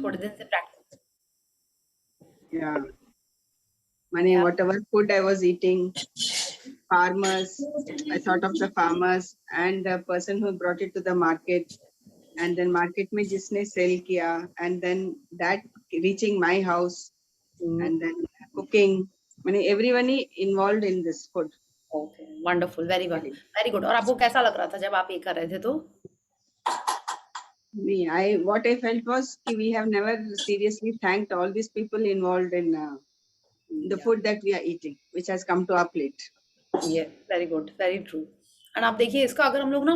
थोड़े दिन से practice? Yeah. Mani, Yeah. whatever food I was eating, farmers, I thought of the farmers and the person who brought it to the market, and then market में जिसने sell किया, and then that reaching my house, and then cooking. Mani, everyone involved in this food. Okay, wonderful, very good. और आपको कैसा लग रहा था जब आप ये कर रहे थे तो? What I felt was कि we have never seriously thanked all these people involved in the food that we are eating, which has come to our plate. ये very good, very true. And आप देखिए इसका अगर हम लोग ना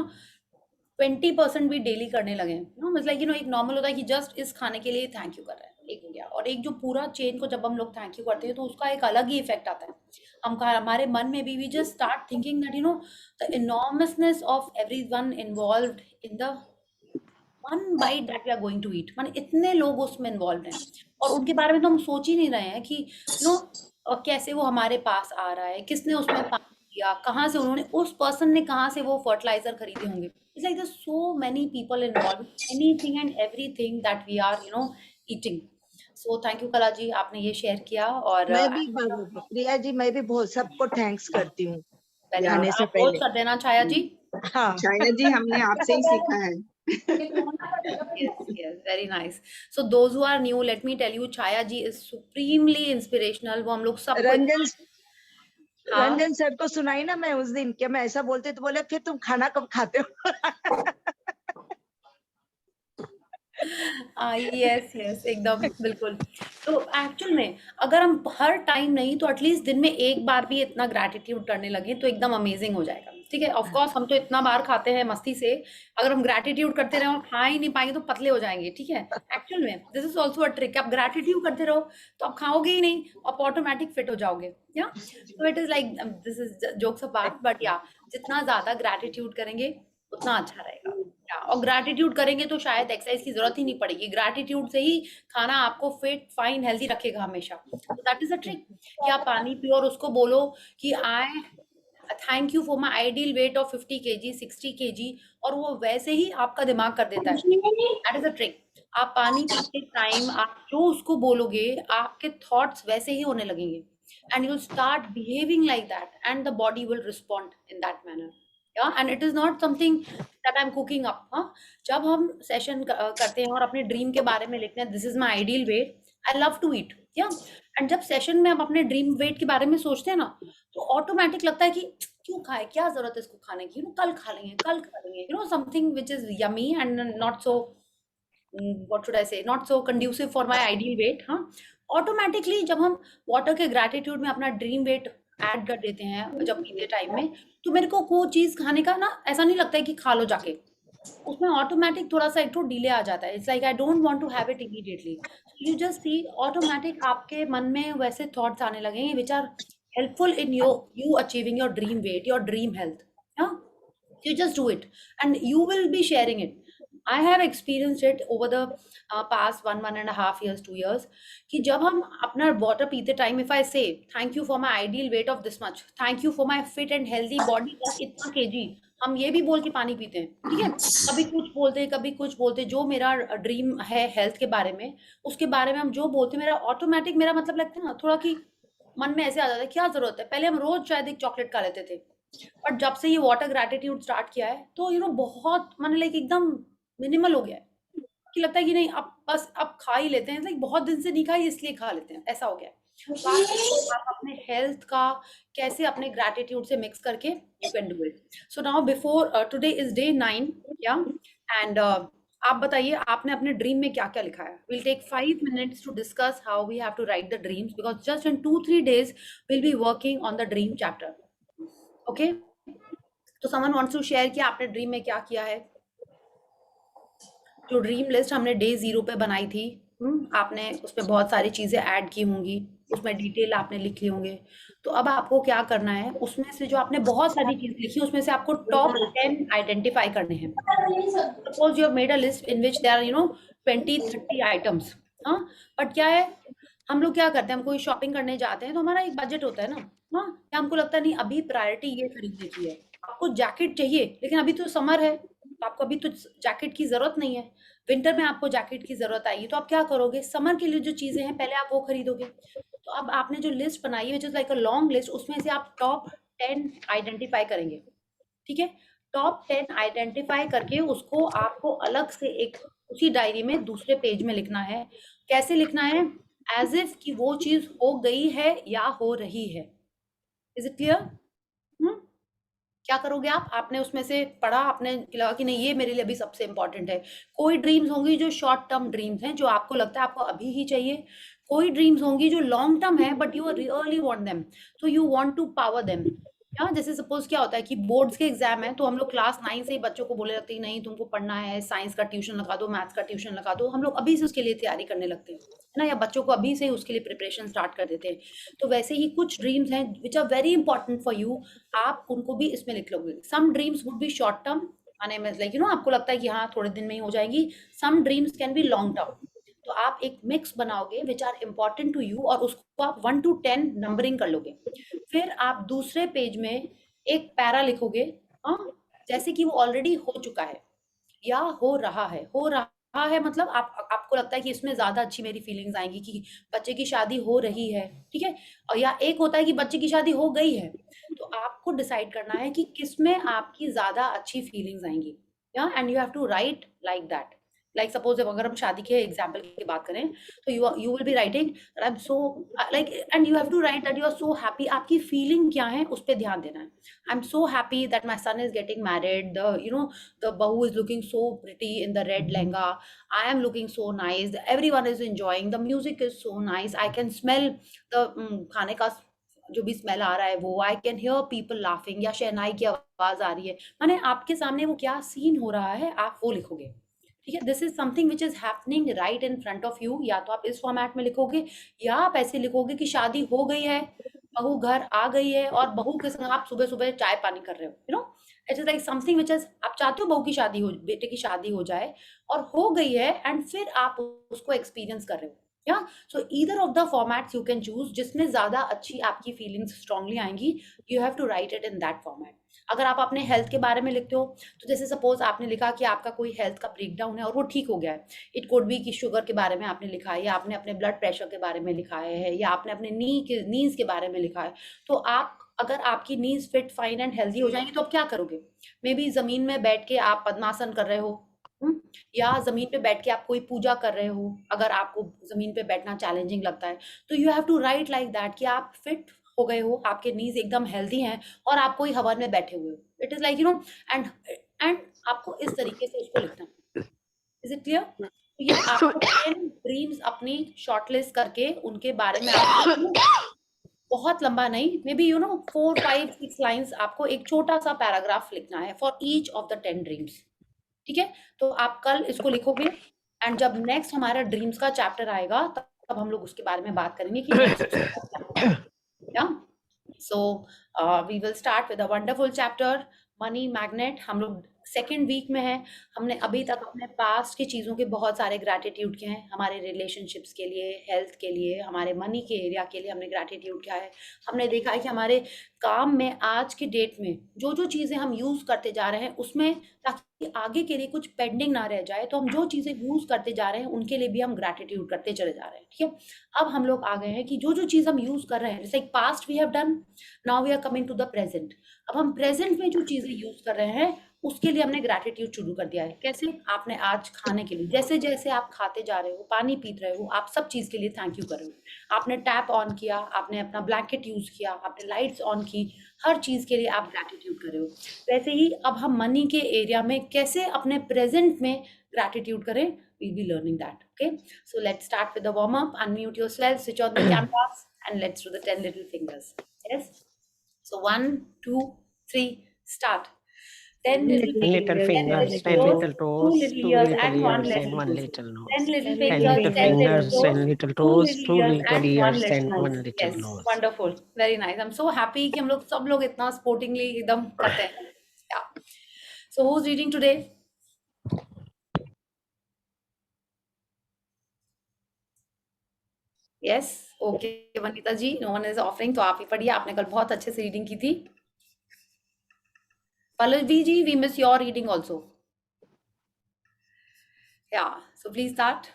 20% भी डेली करने लगे नो, मतलब लाइक एक नॉर्मल होता है कि जस्ट इस खाने के लिए थैंक यू कर रहे हैं, एक हो गया। और एक जो पूरा चेन को जब हम लोग थैंक यू करते हैं तो उसका एक अलग ही इफेक्ट आता है। हमारे मन में भी we just start thinking that the enormousness of everyone involved in the one bite that we are going to eat. माने इतने लोग उसमें इन्वॉल्व हैं और उनके बारे में तो हम सोच ही नहीं रहे हैं कि कैसे वो हमारे पास आ रहा है, किसने उसमें पानी दिया, कहाँ से उन्होंने, उस पर्सन ने कहाँ से वो फर्टिलाइजर खरीदे होंगे। It's like there's so many people involved in anything and everything that we are eating. So thank you कला जी, आपने ये शेयर किया। और मैं भी प्रिया जी, मैं भी बहुत सबको थैंक्स करती हूँ खाने से पहले। कर देना छाया जी। हाँ छाया जी, हमने आपसे ही सीखा है। yes, very nice. So those who are new, let me tell you, Chaya ji is supremely inspirational. वो हम लोग सब रंजन सर को सुनाई ना मैं उस दिन कि मैं ऐसा बोलते तो बोले फिर तुम खाना कब खाते हो? यस एकदम बिल्कुल। तो एक्चुअल में अगर हम हर टाइम नहीं तो एटलीस्ट दिन में एक बार भी इतना ग्रैटिट्यूड करने लगे तो एकदम अमेजिंग हो जाएगा। ठीक है, ऑफ कोर्स हम तो इतना बार खाते हैं मस्ती से, अगर हम ग्रैटिट्यूड करते रहे और खा ही नहीं पाएंगे तो पतले हो जाएंगे। ठीक है, एक्चुअल में this is also a trick. आप ग्रैटिट्यूड करते रहो तो आप खाओगे ही नहीं, आप ऑटोमेटिक फिट हो जाओगे। या तो it is like this is jokes apart, but या जितना ज्यादा ग्रैटिट्यूड करेंगे उतना अच्छा रहेगा। और ग्रैटिट्यूड करेंगे तो शायद एक्सरसाइज की जरूरत ही नहीं पड़ेगी। ग्रैटिट्यूड से ही खाना आपको फिट फाइन हेल्दी रखेगा हमेशा। तो दैट इज अ ट्रिक कि आप पानी पियो और उसको बोलो कि आई thank you for my ideal weight of 50 kg 60 kg, और वो वैसे ही आपका दिमाग कर देता है। That is a trick. आप पानी पीते टाइम आप जो उसको बोलोगे आपके थॉट्स वैसे ही होने लगेंगे and you start behaving like that and the body will respond in that manner. And it is not something that I am cooking up. जब हम सेशन करते हैं और अपने ड्रीम के बारे में लिखते हैं, this is my ideal weight, I love to eat. And जब सेशन में हम अपने ड्रीम वेट के बारे में सोचते हैं ना तो ऑटोमेटिक लगता है कि क्यों खाए, क्या जरूरत है इसको खाने की, कल खा लेंगे, something which is yummy and not so what should I say, not so conducive for my ideal weight। Automatically जब हम वाटर के ग्रेटिट्यूड में अपना ड्रीम वेट ऐड कर देते हैं जब पीते टाइम में, तो मेरे को वो चीज खाने का ना ऐसा नहीं लगता है कि खा लो जाके, उसमें ऑटोमेटिक थोड़ा सा एक डिले आ जाता है। It's like I don't want to have it immediately. You just see automatic आपके मन में वैसे थॉट्स आने लगेंगे which are helpful in you achieving your dream weight, your dream health। You just do it and you will be sharing it। I have experienced it over the past 1.5 years 2 years कि जब हम अपना water पीते time, if I say thank you for my ideal weight of this much, thank you for my fit and healthy body of इतना kg, हम ये भी बोल के पानी पीते हैं। ठीक है, कभी कुछ बोलते कभी कुछ बोलते, जो मेरा ड्रीम है हेल्थ के बारे में उसके बारे में हम जो बोलते, मेरा ऑटोमेटिक मेरा मतलब लगता है ना थोड़ा कि मन में ऐसे आ जाता है क्या जरूरत है। पहले हम रोज शायद एक चॉकलेट खा लेते थे, बट जब से ये वाटर ग्रेटिट्यूड स्टार्ट किया है तो बहुत मैंने लाइक एकदम मिनिमल हो गया है कि लगता है कि नहीं अब बस अब खा ही लेते हैं, लाइक बहुत दिन से नहीं खाई इसलिए खा लेते हैं, ऐसा हो गया है। तो आप अपने हेल्थ का कैसे अपने ग्रेटिट्यूड से मिक्स करके you can do it. So now before today is day 9 या एंड आप बताइए आपने अपने ड्रीम में क्या क्या लिखा है। Will take 5 minutes to discuss how we have to write the dreams because just in 2-3 days will be working on the dream chapter. Okay, तो समवन वांट्स टू शेयर कि आपने ड्रीम में क्या किया है। जो ड्रीम लिस्ट हमने day 0 पे बनाई थी, आपने उस पे बहुत सारी चीजें ऐड की होंगी, उसमें डिटेल आपने लिख ली होंगे। तो अब आपको क्या करना है, उसमें से जो आपने बहुत सारी चीजें लिखी उसमें से आपको टॉप 10 आइडेंटिफाई करने हैं। Suppose you have made a list in which there are 20-30 items. But क्या है, हम लोग क्या करते हैं, हम कोई शॉपिंग करने जाते हैं तो हमारा एक बजट होता है ना। क्या हमको लगता है नहीं अभी प्रायोरिटी ये खरीदने की है, आपको जैकेट चाहिए लेकिन अभी तो समर है, तो आपको अभी तो जैकेट की जरूरत नहीं है, विंटर में आपको जैकेट की जरूरत आएगी, तो आप क्या करोगे, समर के लिए जो चीजें हैं पहले आप वो खरीदोगे। तो अब आपने जो लिस्ट बनाई है which is like a long list, उसमें से आप टॉप 10 आइडेंटिफाई करेंगे, ठीक है। टॉप 10 आइडेंटिफाई करके उसको आपको अलग से एक उसी डायरी में दूसरे पेज में लिखना है। कैसे लिखना है, एज इफ कि वो चीज हो गई है या हो रही है। Is it clear? क्या करोगे आप, आपने उसमें से पढ़ा, आपने लगा कि नहीं ये मेरे लिए अभी सबसे इंपॉर्टेंट है। कोई ड्रीम्स होंगी जो शॉर्ट टर्म ड्रीम्स हैं, जो आपको लगता है आपको अभी ही चाहिए। कोई ड्रीम्स होंगी जो लॉन्ग टर्म है but you really want them, तो you want to power them. या जैसे सपोज क्या होता है कि बोर्ड्स के एग्जाम है, तो हम लोग क्लास 9 से ही बच्चों को बोले लगते हैं नहीं तुमको पढ़ना है, साइंस का ट्यूशन लगा दो, मैथ्स का ट्यूशन लगा दो, हम लोग अभी से उसके लिए तैयारी करने लगते हैं, है ना, या बच्चों को अभी से ही उसके लिए प्रिपरेशन स्टार्ट कर देते हैं। तो वैसे ही कुछ ड्रीम्स हैं which are very important for you, आप उनको भी इसमें लिख लोगे। Some dreams would be short term, माने में लाइक आपको लगता है कि हाँ थोड़े दिन में ही हो जाएगी। Some dreams can be long term. तो आप एक मिक्स बनाओगे which are important to you, और उसको आप 1 to 10 नंबरिंग कर लोगे। फिर आप दूसरे पेज में एक पैरा लिखोगे, हाँ, जैसे कि वो ऑलरेडी हो चुका है या हो रहा है। हो रहा है मतलब आपको लगता है कि इसमें ज्यादा अच्छी मेरी फीलिंग्स आएंगी कि बच्चे की शादी हो रही है, ठीक है। और या एक होता है कि बच्चे की शादी हो गई है। तो आपको डिसाइड करना है कि किसमें आपकी ज्यादा अच्छी फीलिंग्स आएंगी, yeah and you have to write like that. Like suppose अगर हम शादी के एग्जाम्पल की बात करें, तो you will be writing I am so like, and you have to write that you are so happy. आपकी फीलिंग क्या है उस पर ध्यान देना है। I am so happy that my son is getting married, the bahu is looking so pretty in the red lehenga, I am looking so nice, everyone is enjoying, the music is so nice, I can smell the खाने का जो भी smell आ रहा है वो, I can hear people laughing, या शहनाई की आवाज आ रही है। माने आपके सामने वो क्या सीन हो रहा है आप वो लिखोगे, ठीक है। This is something which is happening right in front of you. या तो आप इस फॉर्मेट में लिखोगे, या आप ऐसे लिखोगे कि शादी हो गई है, बहू घर आ गई है, और बहू के संग आप सुबह सुबह चाय पानी कर रहे हो, it is like something which is, आप चाहते हो बहू की शादी हो, बेटे की शादी हो जाए और हो गई है, एंड फिर आप उसको एक्सपीरियंस कर रहे हो। Yeah so either of the formats you can choose, जिसमें ज्यादा अच्छी आपकी फीलिंग्स स्ट्रांगली आएंगी, you have to write it in that format. अगर आप अपने हेल्थ के बारे में लिखते हो, तो जैसे सपोज आपने लिखा कि आपका कोई हेल्थ का ब्रेकडाउन है और वो ठीक हो गया है, इट कुड बी कि शुगर के बारे में आपने लिखा है, या आपने अपने ब्लड प्रेशर के बारे में लिखा है, या आपने अपने नीज के बारे में लिखा है। तो आप अगर आपकी नीज फिट फाइन एंड हेल्दी हो जाएंगी, तो आप क्या करोगे, मे बी जमीन में बैठ के आप पद्मासन कर रहे हो, या जमीन पे बैठ के आप कोई पूजा कर रहे हो, अगर आपको जमीन पे बैठना चैलेंजिंग लगता है, तो you have to write like that कि आप फिट हो गए हो, आपके नीज एकदम हेल्दी हैं, और आप कोई हवन में बैठे हुए हो। It is like and and आपको इस तरीके से उसको लिखना है। Is it clear? तो ये आपको 10 ड्रीम्स अपनी शॉर्टलिस्ट करके उनके बारे में आपको बहुत लंबा नहीं, मे बी 4, 5, 6 लाइन्स आपको एक छोटा सा पैराग्राफ लिखना है for each of the 10 dreams, ठीक है। तो आप कल इसको लिखोगे, एंड जब नेक्स्ट हमारा ड्रीम्स का चैप्टर आएगा तब हम लोग उसके बारे में बात करेंगे कि next yeah so we will start with a wonderful chapter money magnet. हम लोग सेकेंड वीक में है। हमने अभी तक अपने पास्ट की चीज़ों के बहुत सारे ग्रैटिट्यूड किए हैं, हमारे रिलेशनशिप्स के लिए, हेल्थ के लिए, हमारे मनी के एरिया के लिए हमने ग्रैटिट्यूड किया है। हमने देखा है कि हमारे काम में आज की डेट में जो जो चीज़ें हम यूज़ करते जा रहे हैं उसमें, ताकि आगे के लिए कुछ पेंडिंग ना रह जाए, तो हम जो चीज़ें यूज़ करते जा रहे हैं उनके लिए भी हम ग्रैटिट्यूड करते चले जा रहे हैं, ठीक है। अब हम लोग आ गए हैं कि जो जो चीज़ हम यूज़ कर रहे हैं, जैसे past we have done, now we are coming to the present. अब हम प्रेजेंट में जो चीज़ें यूज़ कर रहे हैं उसके लिए हमने ग्रैटिट्यूड शुरू कर दिया है। कैसे? आपने आज खाने के लिए, जैसे जैसे आप खाते जा रहे हो, पानी पी रहे हो, आप सब चीज़ के लिए थैंक यू कर रहे हो। आपने टैप ऑन किया, आपने अपना ब्लैंकेट यूज़ किया, आपने लाइट्स ऑन की, हर चीज़ के लिए आप ग्रैटिट्यूड कर रहे हो। वैसे ही अब हम मनी के एरिया में कैसे अपने प्रेजेंट में ग्रैटिट्यूड करें, we'll be learning that. Okay, so let's start with the warm up. Unmute yourself, switch on the cameras, and let's do the 10 little fingers. Yes, so 1, 2, 3, start. 10 little fingers, 10 little toes, 2 little ears, and 1 little nose. 10 little 10 fingers, little 10 little fingers, toes, 10 little toes, 2 little ears, little and 1 nose. little Yes, nose. wonderful, very nice. I'm so happy कि हम लोग सब लोग इतना sportingly एकदम करते हैं. Yeah. So who's reading today? Yes, okay, Vanita ji, no one is offering, तो आप ही पढ़िए, आपने कल बहुत अच्छे से रीडिंग की थी. Pallavi ji, we miss your reading also. Yeah, so please start.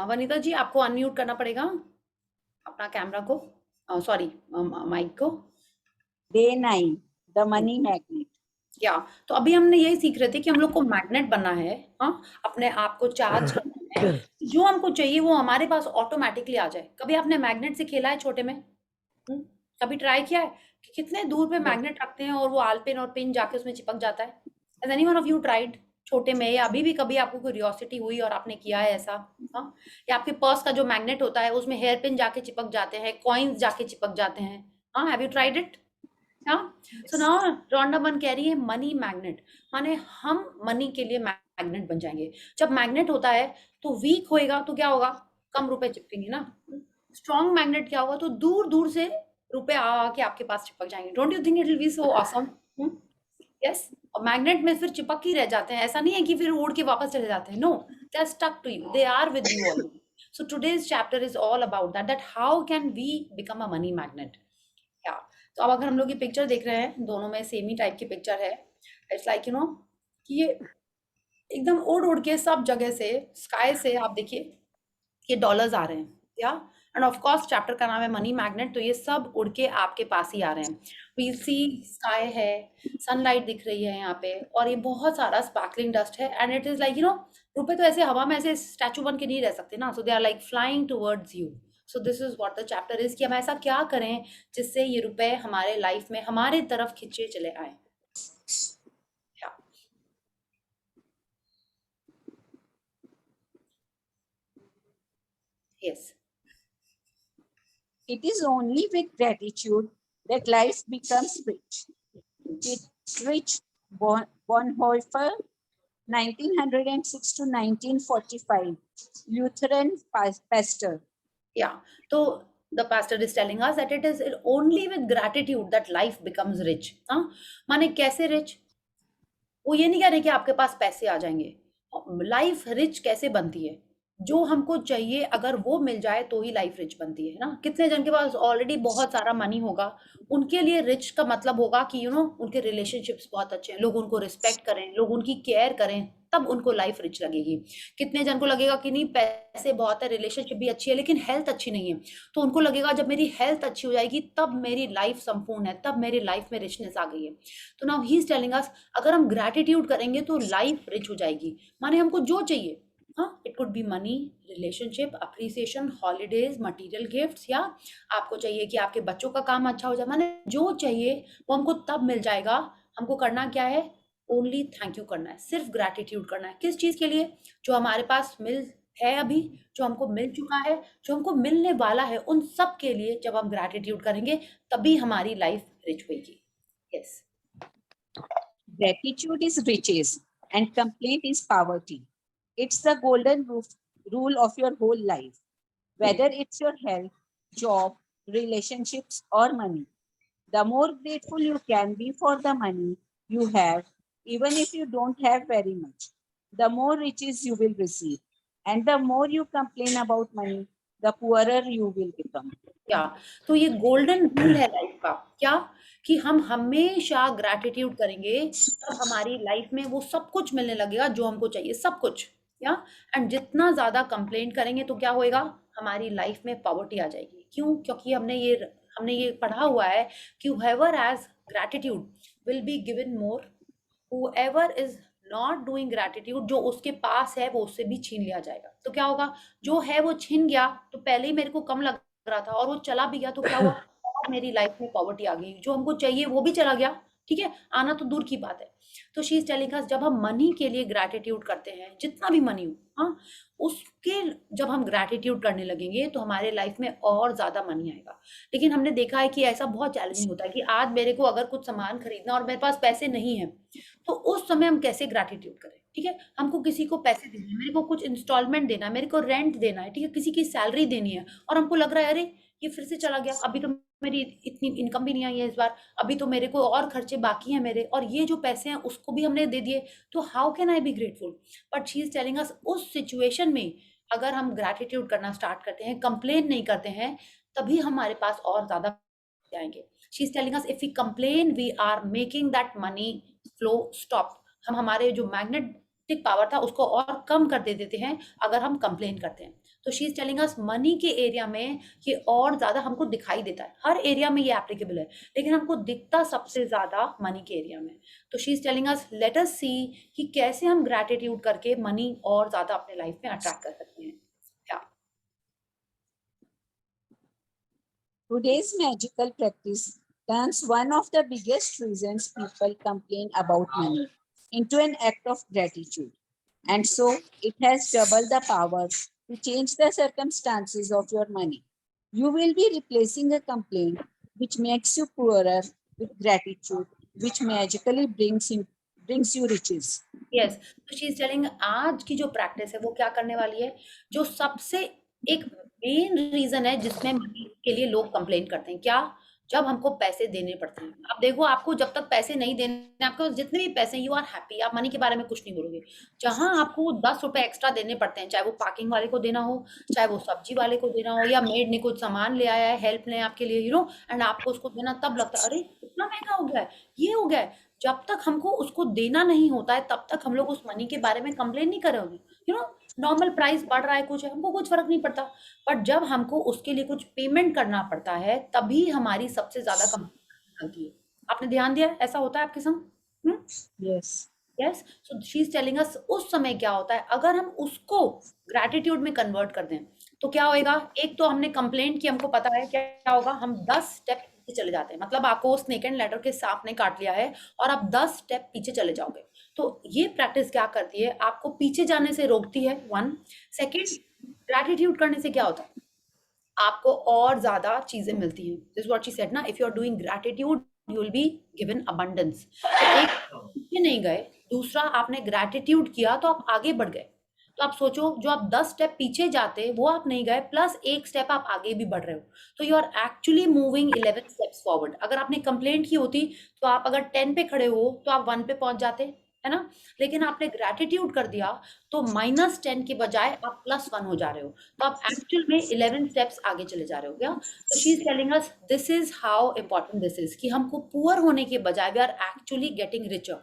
Vanita जी, आपको अनम्यूट करना पड़ेगा अपना कैमरा को, सॉरी माइक को। Day 9, the money magnet. या तो अभी हमने यही सीख रहे थे कि हम लोग को मैग्नेट बनना है, हाँ, अपने आप को चार्ज करना है, जो हमको चाहिए वो हमारे पास ऑटोमेटिकली आ जाए। कभी आपने मैग्नेट से खेला है छोटे में? कभी ट्राई किया है कि कितने दूर पे मैग्नेट रखते हैं और वो आलपिन और पिन जाके उसमें चिपक जाता है? Has anyone of you tried छोटे में, या अभी भी कभी आपको क्यूरियोसिटी हुई और आपने किया है ऐसा? हाँ, या आपके पर्स का जो मैग्नेट होता है उसमें हेयर पिन जाके चिपक जाते हैं, कॉइन्स जाके चिपक जाते हैं। हाँ, हैव यू ट्राइड इट? हाँ, सो नाउ रॉन्डा बन कह रही है मनी मैग्नेट, माने हम मनी के लिए मैग्नेट बन जाएंगे। जब मैग्नेट होता है तो वीक होएगा तो क्या होगा? कम रुपए चिपकेंगे ना। स्ट्रॉन्ग मैग्नेट क्या होगा? तो दूर दूर से रुपए आके आपके पास चिपक जाएंगे। Don't you think it will be so awesome? Yes. और मैग्नेट में फिर चिपक ही रह जाते हैं, ऐसा नहीं है कि फिर उड़ के वापस चले जाते हैं। No, they are stuck to you, they are with you already. So today's chapter is all about that how can we become a money magnet. Yeah तो अब अगर हम लोग ये पिक्चर देख रहे हैं, दोनों में सेम ही टाइप की पिक्चर है। इट्स लाइक यू नो कि ये एकदम उड़ उड़ के सब जगह से, स्काई से आप देखिए ये डॉलर्स आ रहे हैं। या एंड ऑफ कोर्स चैप्टर का नाम है मनी मैग्नेट, तो ये सब उड़ के आपके पास ही आ रहे हैं। वी सी स्काई है, सनलाइट दिख रही है यहाँ पे, और ये बहुत सारा स्पार्कलिंग डस्ट है। And it is like you no रुपए तो ऐसे हवा में ऐसे स्टैचू बन के नहीं रह सकते ना, so they are like flying towards you. So this is what the chapter is, कि हम ऐसा क्या करें जिससे ये रुपए हमारे लाइफ में हमारे तरफ खिंचे चले आए। Yes, It is only with gratitude that life becomes rich. Dietrich Bonhoeffer, 1906 to 1945, Lutheran pastor. Yeah, so the pastor is telling us that it is only with gratitude that life becomes rich. हाँ, माने कैसे rich? वो ये नहीं कह रहे कि आपके पास पैसे आ जाएंगे। लाइफ रिच कैसे बनती है? जो हमको चाहिए अगर वो मिल जाए तो ही लाइफ रिच बनती है ना। कितने जन के पास ऑलरेडी बहुत सारा मनी होगा, उनके लिए रिच का मतलब होगा कि यू नो उनके रिलेशनशिप्स बहुत अच्छे हैं, लोग उनको रिस्पेक्ट करें, लोग उनकी केयर करें, तब उनको लाइफ रिच लगेगी। कितने जन को लगेगा कि नहीं पैसे बहुत है, रिलेशनशिप भी अच्छी है, लेकिन हेल्थ अच्छी नहीं है, तो उनको लगेगा जब मेरी हेल्थ अच्छी हो जाएगी तब मेरी लाइफ संपूर्ण है, तब मेरी लाइफ में रिचनेस आ गई है। तो नाउ ही इज टेलिंग अस अगर हम ग्रैटिट्यूड करेंगे तो लाइफ रिच हो जाएगी। माने हमको जो चाहिए, हाँ, it could be money, relationship, appreciation, holidays, material gifts, या आपको चाहिए कि आपके बच्चों का काम अच्छा हो जाए, माने जो चाहिए वो हमको तब मिल जाएगा। हमको करना क्या है? ओनली थैंक यू करना है, सिर्फ ग्रैटिट्यूड करना है। किस चीज के लिए? जो हमारे पास मिल है अभी, जो हमको मिल चुका है, जो हमको मिलने वाला है, उन सब के लिए जब हम ग्रैटिट्यूड करेंगे तभी हमारी लाइफ रिच होगी। Yes, Gratitude is riches and complaint is poverty. It's the golden rule of your whole life, whether it's your health, job, relationships, or money. The more grateful you can be for the money you have, even if you don't have very much, the more riches you will receive. And the more you complain about money, the poorer you will become. क्या तो ये golden rule है life का, क्या कि हम हमेशा gratitude करेंगे तब हमारी लाइफ में वो सब कुछ मिलने लगेगा जो हमको चाहिए, सब कुछ। या एंड जितना ज्यादा कंप्लेंट करेंगे तो क्या होएगा? हमारी लाइफ में पॉवर्टी आ जाएगी। क्यों? क्योंकि हमने ये पढ़ा हुआ है कि whoever has gratitude will be given more, whoever is not doing gratitude, जो उसके पास है वो उससे भी छीन लिया जाएगा। तो क्या होगा? जो है वो छीन गया तो पहले ही मेरे को कम लग रहा था और वो चला भी गया तो क्या हुआ? और मेरी लाइफ में पॉवर्टी आ गई, जो हमको चाहिए वो भी चला गया। ठीक है, आना तो दूर की बात है। तो शी इज टेलिंग अस जब हम मनी के लिए ग्रैटिट्यूड करते हैं, जितना भी मनी हो, हाँ, उसके जब हम ग्रैटिट्यूड करने लगेंगे तो हमारे लाइफ में और ज्यादा मनी आएगा। लेकिन हमने देखा है कि ऐसा बहुत चैलेंजिंग होता है कि आज मेरे को अगर कुछ सामान खरीदना और मेरे पास पैसे नहीं है, तो उस समय हम कैसे ग्रैटिट्यूड करें? ठीक है, हमको किसी को पैसे देने हैं, मेरे को कुछ इंस्टॉलमेंट देना है, मेरे को रेंट देना है, ठीक है, किसी की सैलरी देनी है, और हमको लग रहा है अरे ये फिर से चला गया, अभी तो मेरी इतनी इनकम भी नहीं आई है इस बार, अभी तो मेरे को और खर्चे बाकी हैं मेरे, और ये जो पैसे हैं उसको भी हमने दे दिए, तो how can I be grateful? But she is telling अस उस सिचुएशन में अगर हम ग्रैटिट्यूड करना स्टार्ट करते हैं, कंप्लेन नहीं करते हैं, तभी हमारे पास और ज्यादा आएंगे। She is telling us if we complain we are making that money flow stop. हम हमारे जो मैग्नेटिक पावर था उसको और कम कर दे देते हैं अगर हम कंप्लेन करते हैं। तो she is telling us money के एरिया में ये और ज्यादा हमको दिखाई देता है, हर एरिया में ये एप्लीकेबल है, लेकिन हमको दिखता सबसे ज्यादा मनी के एरिया में। तो she is telling us let us see कि कैसे हम ग्रैटिट्यूड करके मनी और ज्यादा अपने लाइफ में अट्रैक्ट कर सकते हैं। Today's magical practice turns one of the biggest reasons people complain about money into an act of gratitude. And so it has double the power to change the circumstances of your money. You will be replacing a complaint which makes you poorer with gratitude, which magically brings you riches. Yes, तो she is telling आज की जो practice है वो क्या करने वाली है, जो सबसे एक मेन रीजन है जिसमें मनी के लिए लोग कंप्लेन करते हैं, क्या, जब हमको पैसे देने पड़ते हैं। आप देखो, आपको जब तक पैसे नहीं देने, आपको जितने भी पैसे यू आर हैप्पी, आप मनी के बारे में कुछ नहीं बोलोगे। जहां आपको 10 रुपए एक्स्ट्रा देने पड़ते हैं, चाहे वो पार्किंग वाले को देना हो, चाहे वो सब्जी वाले को देना हो, या मेड ने कुछ सामान ले आया है हेल्प लें आपके लिए, एंड आपको उसको देना, तब लगता है अरे इतना महंगा हो गया है, ये हो गया है। जब तक हमको उसको देना नहीं होता है तब तक हम लोग उस मनी के बारे में कंप्लेन नहीं करोगे। नॉर्मल प्राइस बढ़ रहा है कुछ है, हमको कुछ फर्क नहीं पड़ता, बट जब हमको उसके लिए कुछ पेमेंट करना पड़ता है तभी हमारी सबसे ज्यादा कंप्लेन होती है। आपने ध्यान दिया ऐसा होता है आपके संग? Yes. Yes, so she is telling अस उस समय क्या होता है, अगर हम उसको ग्रैटिट्यूड में कन्वर्ट कर दें तो क्या होएगा। एक तो हमने कंप्लेंट की, हमको पता है क्या होगा, हम 10 स्टेप पीछे चले जाते हैं। मतलब आपको स्नेक एंड लैडर के सांप ने काट लिया है और आप 10 स्टेप पीछे चले जाओगे। तो ये प्रैक्टिस क्या करती है, आपको पीछे जाने से रोकती है, 1। सेकेंड, ग्रैटिट्यूड करने से क्या होता है, आपको और ज्यादा चीजें मिलती हैं। दिस व्हाट शी सेड ना, if you are doing gratitude you will be given abundance. एक पीछे नहीं गए, दूसरा आपने ग्रैटिट्यूड किया तो आप आगे बढ़ गए। तो आप सोचो, जो आप 10 स्टेप पीछे जाते वो आप नहीं गए, प्लस एक स्टेप आप आगे भी बढ़ रहे हो, तो you are actually moving 11 steps forward. अगर आपने कंप्लेंट की होती तो आप अगर 10 पे खड़े हो तो आप 1 पे पहुंच जाते, है ना, लेकिन आपने ग्रैटिट्यूड कर दिया तो -10 के बजाय आप +1 हो जा रहे हो, तो आप एक्चुअल में 11 स्टेप्स आगे चले जा रहे हो। क्या, तो she is telling us this is how important this is, कि हमको पुअर होने के बजाय we are actually getting richer.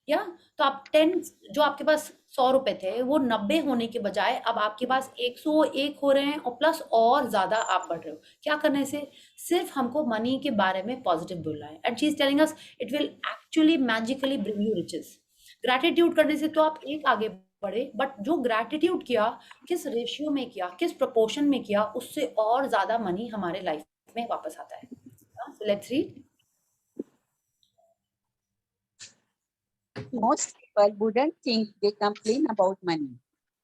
या तो आप 10, जो आपके पास 100 रुपए थे वो 90 होने के बजाय अब आपके पास 101 हो रहे हैं, और प्लस और ज्यादा आप बढ़ रहे हो। क्या करने से, सिर्फ हमको मनी के बारे में पॉजिटिव बोलना है, and she is telling us it will actually magically bring you riches. Gratitude करने से तो आप एक आगे बढ़े, बट जो ग्रैटिट्यूड किया, किस रेशियो में किया, किस प्रोपोर्शन में किया, उससे और ज्यादा मनी हमारे लाइफ में वापस आता है। Let's read. Most people wouldn't think they complain about money,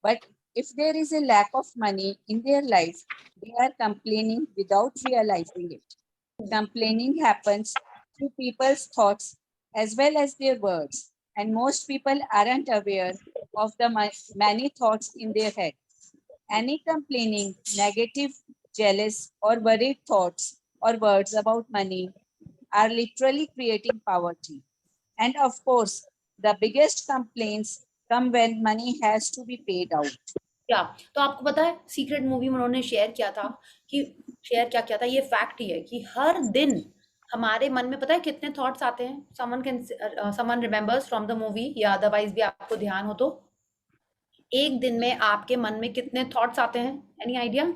but if there is a lack of money in their life, they are complaining without realizing it. Complaining happens through people's thoughts as well as their words, and most people aren't aware of the many thoughts in their head. Any complaining, negative, jealous, or worried thoughts or words about money are literally creating poverty. And of course, the biggest complaints come when money has to be paid out. क्या, तो आपको पता है secret movie में उन्होंने share किया था कि शेयर क्या किया था, ये फैक्ट ही है कि हर दिन हमारे मन में पता है कितने थॉट्स आते हैं। Someone remembers from the movie, या अदरवाइज भी आपको ध्यान हो तो, एक दिन में आपके मन में कितने थॉट्स आते हैं, एनी आइडिया?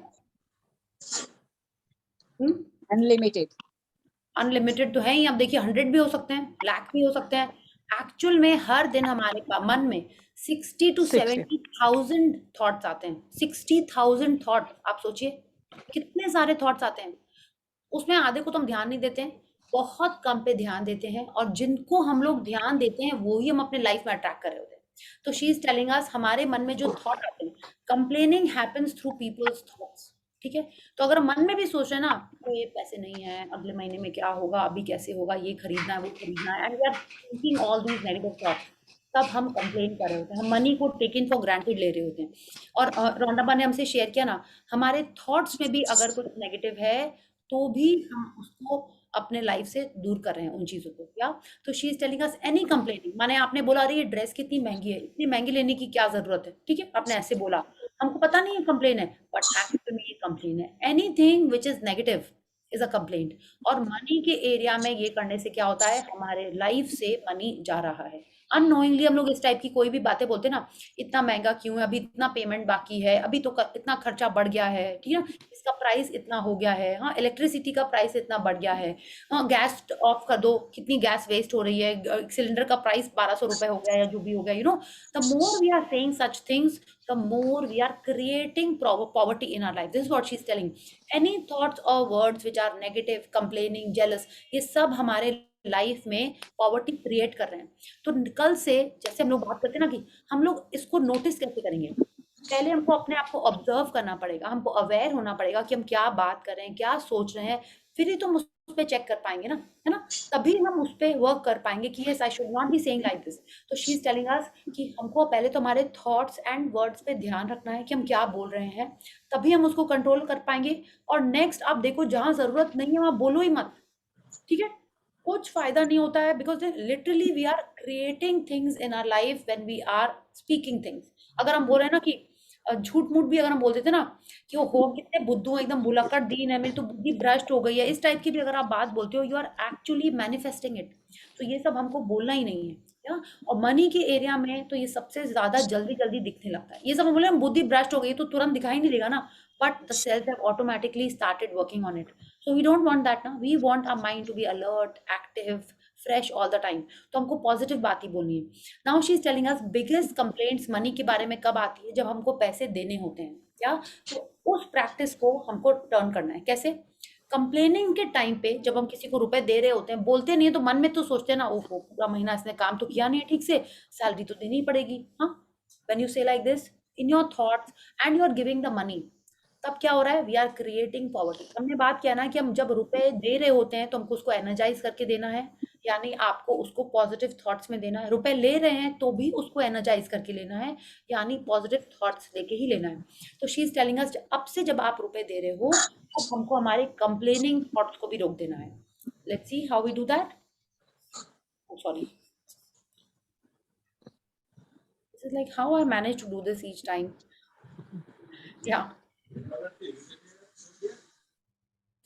Unlimited. अनलिमिटेड तो है ही, अब देखिए 100 भी हो सकते हैं, लाख भी हो सकते हैं। एक्चुअल में हर दिन हमारे मन में 60 to 70,000 थॉट्स आते हैं। 60,000 थॉट, आप सोचिए कितने सारे थॉट्स आते हैं। उसमें आधे को तो हम ध्यान नहीं देते हैं, बहुत कम पे ध्यान देते हैं, और जिनको हम लोग ध्यान देते हैं वो ही हम अपने लाइफ में अट्रैक्ट कर रहे होते हैं। तो शी इज टेलिंग अस, हमारे मन में जो थॉट आते हैं, complaining happens through people's thoughts, ठीक है। तो अगर मन में भी सोच रहे हैं ना, तो ये पैसे नहीं है, अगले महीने में क्या होगा, अभी कैसे होगा, ये खरीदना है, वो खरीदना है, and we are thinking all these negative thoughts, तब हम कंप्लेन कर रहे होते हैं, हम मनी को टेकन फॉर ग्रांटेड ले रहे होते हैं। और रोंडाबा ने हमसे शेयर किया ना, हमारे थॉट्स में भी अगर कुछ नेगेटिव है तो भी हम उसको अपने लाइफ से दूर कर रहे हैं उन चीजों को। क्या, तो she is telling us any complaining, माने आपने बोला अरे ये ड्रेस कितनी महंगी है, इतनी महंगी लेने की क्या जरूरत है, ठीक है, आपने ऐसे बोला, हमको पता नहीं है कंप्लेन है, बट एक्चुअली में ये कंप्लेन है। Anything which is negative is a complaint. और मनी के एरिया में ये करने से क्या होता है, हमारे लाइफ से मनी जा रहा है। अननोइंगली हम लोग इस टाइप की कोई भी बातें बोलते हैं ना, इतना महंगा क्यों है, अभी इतना पेमेंट बाकी है, अभी तो इतना खर्चा बढ़ गया है, ठीक है ना, इसका प्राइस इतना हो गया है, हाँ इलेक्ट्रिसिटी का प्राइस इतना बढ़ गया है, हाँ गैस ऑफ कर दो, कितनी गैस वेस्ट हो रही है, सिलेंडर का प्राइस 1200 रुपए हो गया या जो भी हो गया, you know, the more we are saying such things, the more we are creating poverty in our life. This is what she's telling. Any thoughts or words which are negative, complaining, jealous, ये सब हमारे life में poverty create कर रहे हैं। तो कल से जैसे हम लोग बात करते हैं ना कि हम लोग इसको नोटिस कैसे करेंगे, पहले हमको अपने आप को ऑब्जर्व करना पड़ेगा, हमको अवेयर होना पड़ेगा कि हम क्या बात कर रहे हैं, क्या सोच रहे हैं, फिर ही तुम उस पे चेक कर पाएंगे ना, है ना, तभी हम उस पे वर्क कर पाएंगे कि yes I should not be saying like this. तो शी इज टेलिंग अस कि हमको पहले तो हमारे थॉट्स एंड वर्ड्स पे ध्यान रखना है कि हम क्या बोल रहे हैं, तभी हम उसको कंट्रोल कर पाएंगे। और नेक्स्ट आप देखो, जहां जरूरत नहीं है वहां बोलो ही मत, ठीक है, कुछ फायदा नहीं होता है, because literally we are creating things in our life when we are speaking things. अगर हम बोल रहे हैं ना कि झूठ मूठ भी अगर हम बोल देते ना कि वो हो कितने बुद्धू हैं, एकदम भुलक्कड़ दीन है, मेरी तो बुद्धि भ्रष्ट हो गई है, इस टाइप की भी अगर आप बात बोलते हो, you are actually manifesting it. तो ये सब हमको बोलना ही नहीं है, या और मनी के एरिया में तो ये सबसे ज्यादा जल्दी जल्दी दिखने लगता है। ये सब हम बोले हम बुद्धि भ्रष्ट हो गई तो तुरंत दिखाई नहीं देगा ना, but the cells have automatically started working on it. So we don't want that ना, we want our mind to be alert, active, fresh all the time। तो हमको पॉजिटिव बात ही बोलनी है। Now she is telling us biggest complaints money के बारे में कब आती है, जब हमको पैसे देने होते हैं, क्या, तो उस प्रैक्टिस को हमको टर्न करना है। कैसे, कंप्लेनिंग के टाइम पे जब हम किसी को रुपए दे रहे होते हैं, बोलते नहीं है तो मन में तो सोचते हैं ना, ओहो पूरा महीना इसने काम तो किया नहीं है ठीक से, सैलरी तो देनी ही पड़ेगी, हाँ, when you say like this in your thoughts and you are giving the money, तब क्या हो रहा है, वी आर क्रिएटिंग पॉवर्टी। हमने बात किया ना कि हम जब रुपए दे रहे होते हैं तो हमको उसको एनर्जाइज करके देना है, यानी आपको उसको पॉजिटिव थॉट्स में देना है। रुपए ले रहे हैं तो भी उसको एनर्जाइज करके लेना है, यानी पॉजिटिव थॉट्स लेके ही लेना है। तो शी इज टेलिंग अस अब से जब आप रुपए दे रहे हो तो हमको हमारे कंप्लेनिंग थॉट्स को भी रोक देना है। Let's see how we do that. Sorry, this is like how I manage to do this each time. Yeah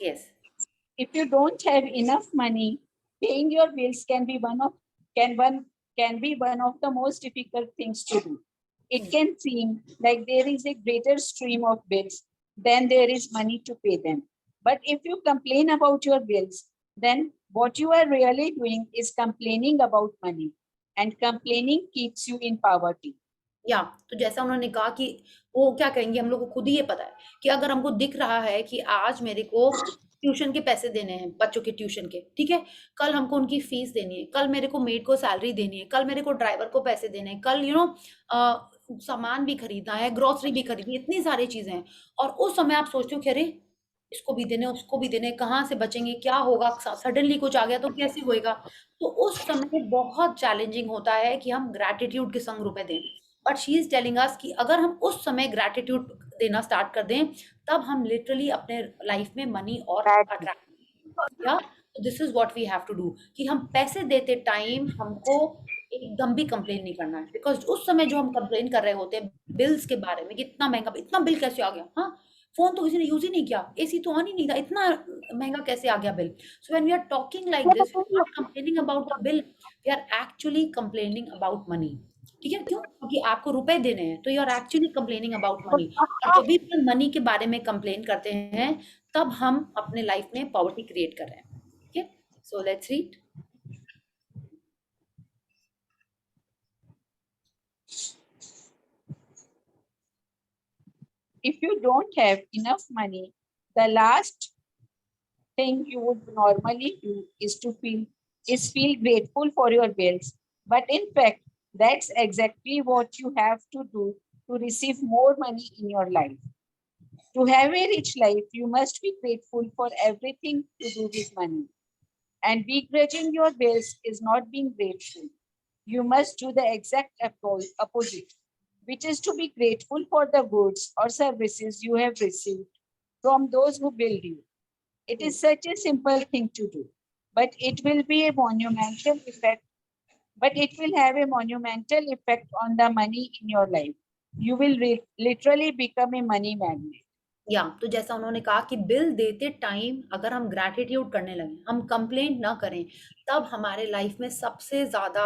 yes, If you don't have enough money, paying your bills can be one of the most difficult things to do. It can seem like there is a greater stream of bills than there is money to pay them. But if you complain about your bills, then what you are really doing is complaining about money, and complaining keeps you in poverty. या तो जैसा उन्होंने कहा कि वो क्या कहेंगे, हम लोग को खुद ही ये पता है कि अगर हमको दिख रहा है कि आज मेरे को ट्यूशन के पैसे देने हैं, बच्चों के ट्यूशन के, ठीक है, कल हमको उनकी फीस देनी है, कल मेरे को मेड को सैलरी देनी है, कल मेरे को ड्राइवर को पैसे देने हैं, कल सामान भी खरीदना है, ग्रोसरी भी खरीदनी है, इतनी सारी चीजें हैं। और उस समय आप सोचते हो कि अरे इसको भी देने, उसको भी देने, कहाँ से बचेंगे, क्या होगा, सडनली कुछ आ गया तो कैसे होएगा। तो उस समय बहुत चैलेंजिंग होता है कि हम ग्रैटिट्यूड के संग रुपए दें। बट शी इज टेलिंग अस कि अगर हम उस समय ग्रैटिट्यूड देना स्टार्ट कर दें, तब हम लिटरली अपने लाइफ में मनी और attract, yeah this is what we have to do कि हम पैसे देते टाइम हमको एकदम भी कंप्लेन नहीं करना है। बिकॉज उस समय जो हम कंप्लेन कर रहे होते हैं बिल्स के बारे में कि इतना महंगा, इतना बिल कैसे आ गया, हाँ फोन तो किसी ने यूज ही नहीं किया, एसी तो ऑन ही नहीं था, इतना महंगा कैसे आ गया bill. So when we are talking like this, we are not complaining about the bill, we are actually complaining about money. ठीक है, क्यों, क्योंकि आपको रुपए देने हैं, तो you are actually complaining about money. और जब भी हम मनी के बारे में कंप्लेन करते हैं, तब हम अपने लाइफ में पॉवर्टी क्रिएट कर रहे हैं। ठीक है, so let's read. If you don't have enough money, the last thing you would normally do is feel grateful for your bills. But in fact, that's exactly what you have to do to receive more money in your life. To have a rich life, you must be grateful for everything to do with money. And begrudging your bills is not being grateful. You must do the exact opposite, which is to be grateful for the goods or services you have received from those who build you. It is such a simple thing to do, but it will be a monumental effect. But it will have a monumental effect on the money in your life. You will literally become a money magnet. या तो जैसा उन्होंने कहा कि bill देते time अगर हम gratitude करने लगे, हम कंप्लेंट ना करें, तब हमारे लाइफ में सबसे ज्यादा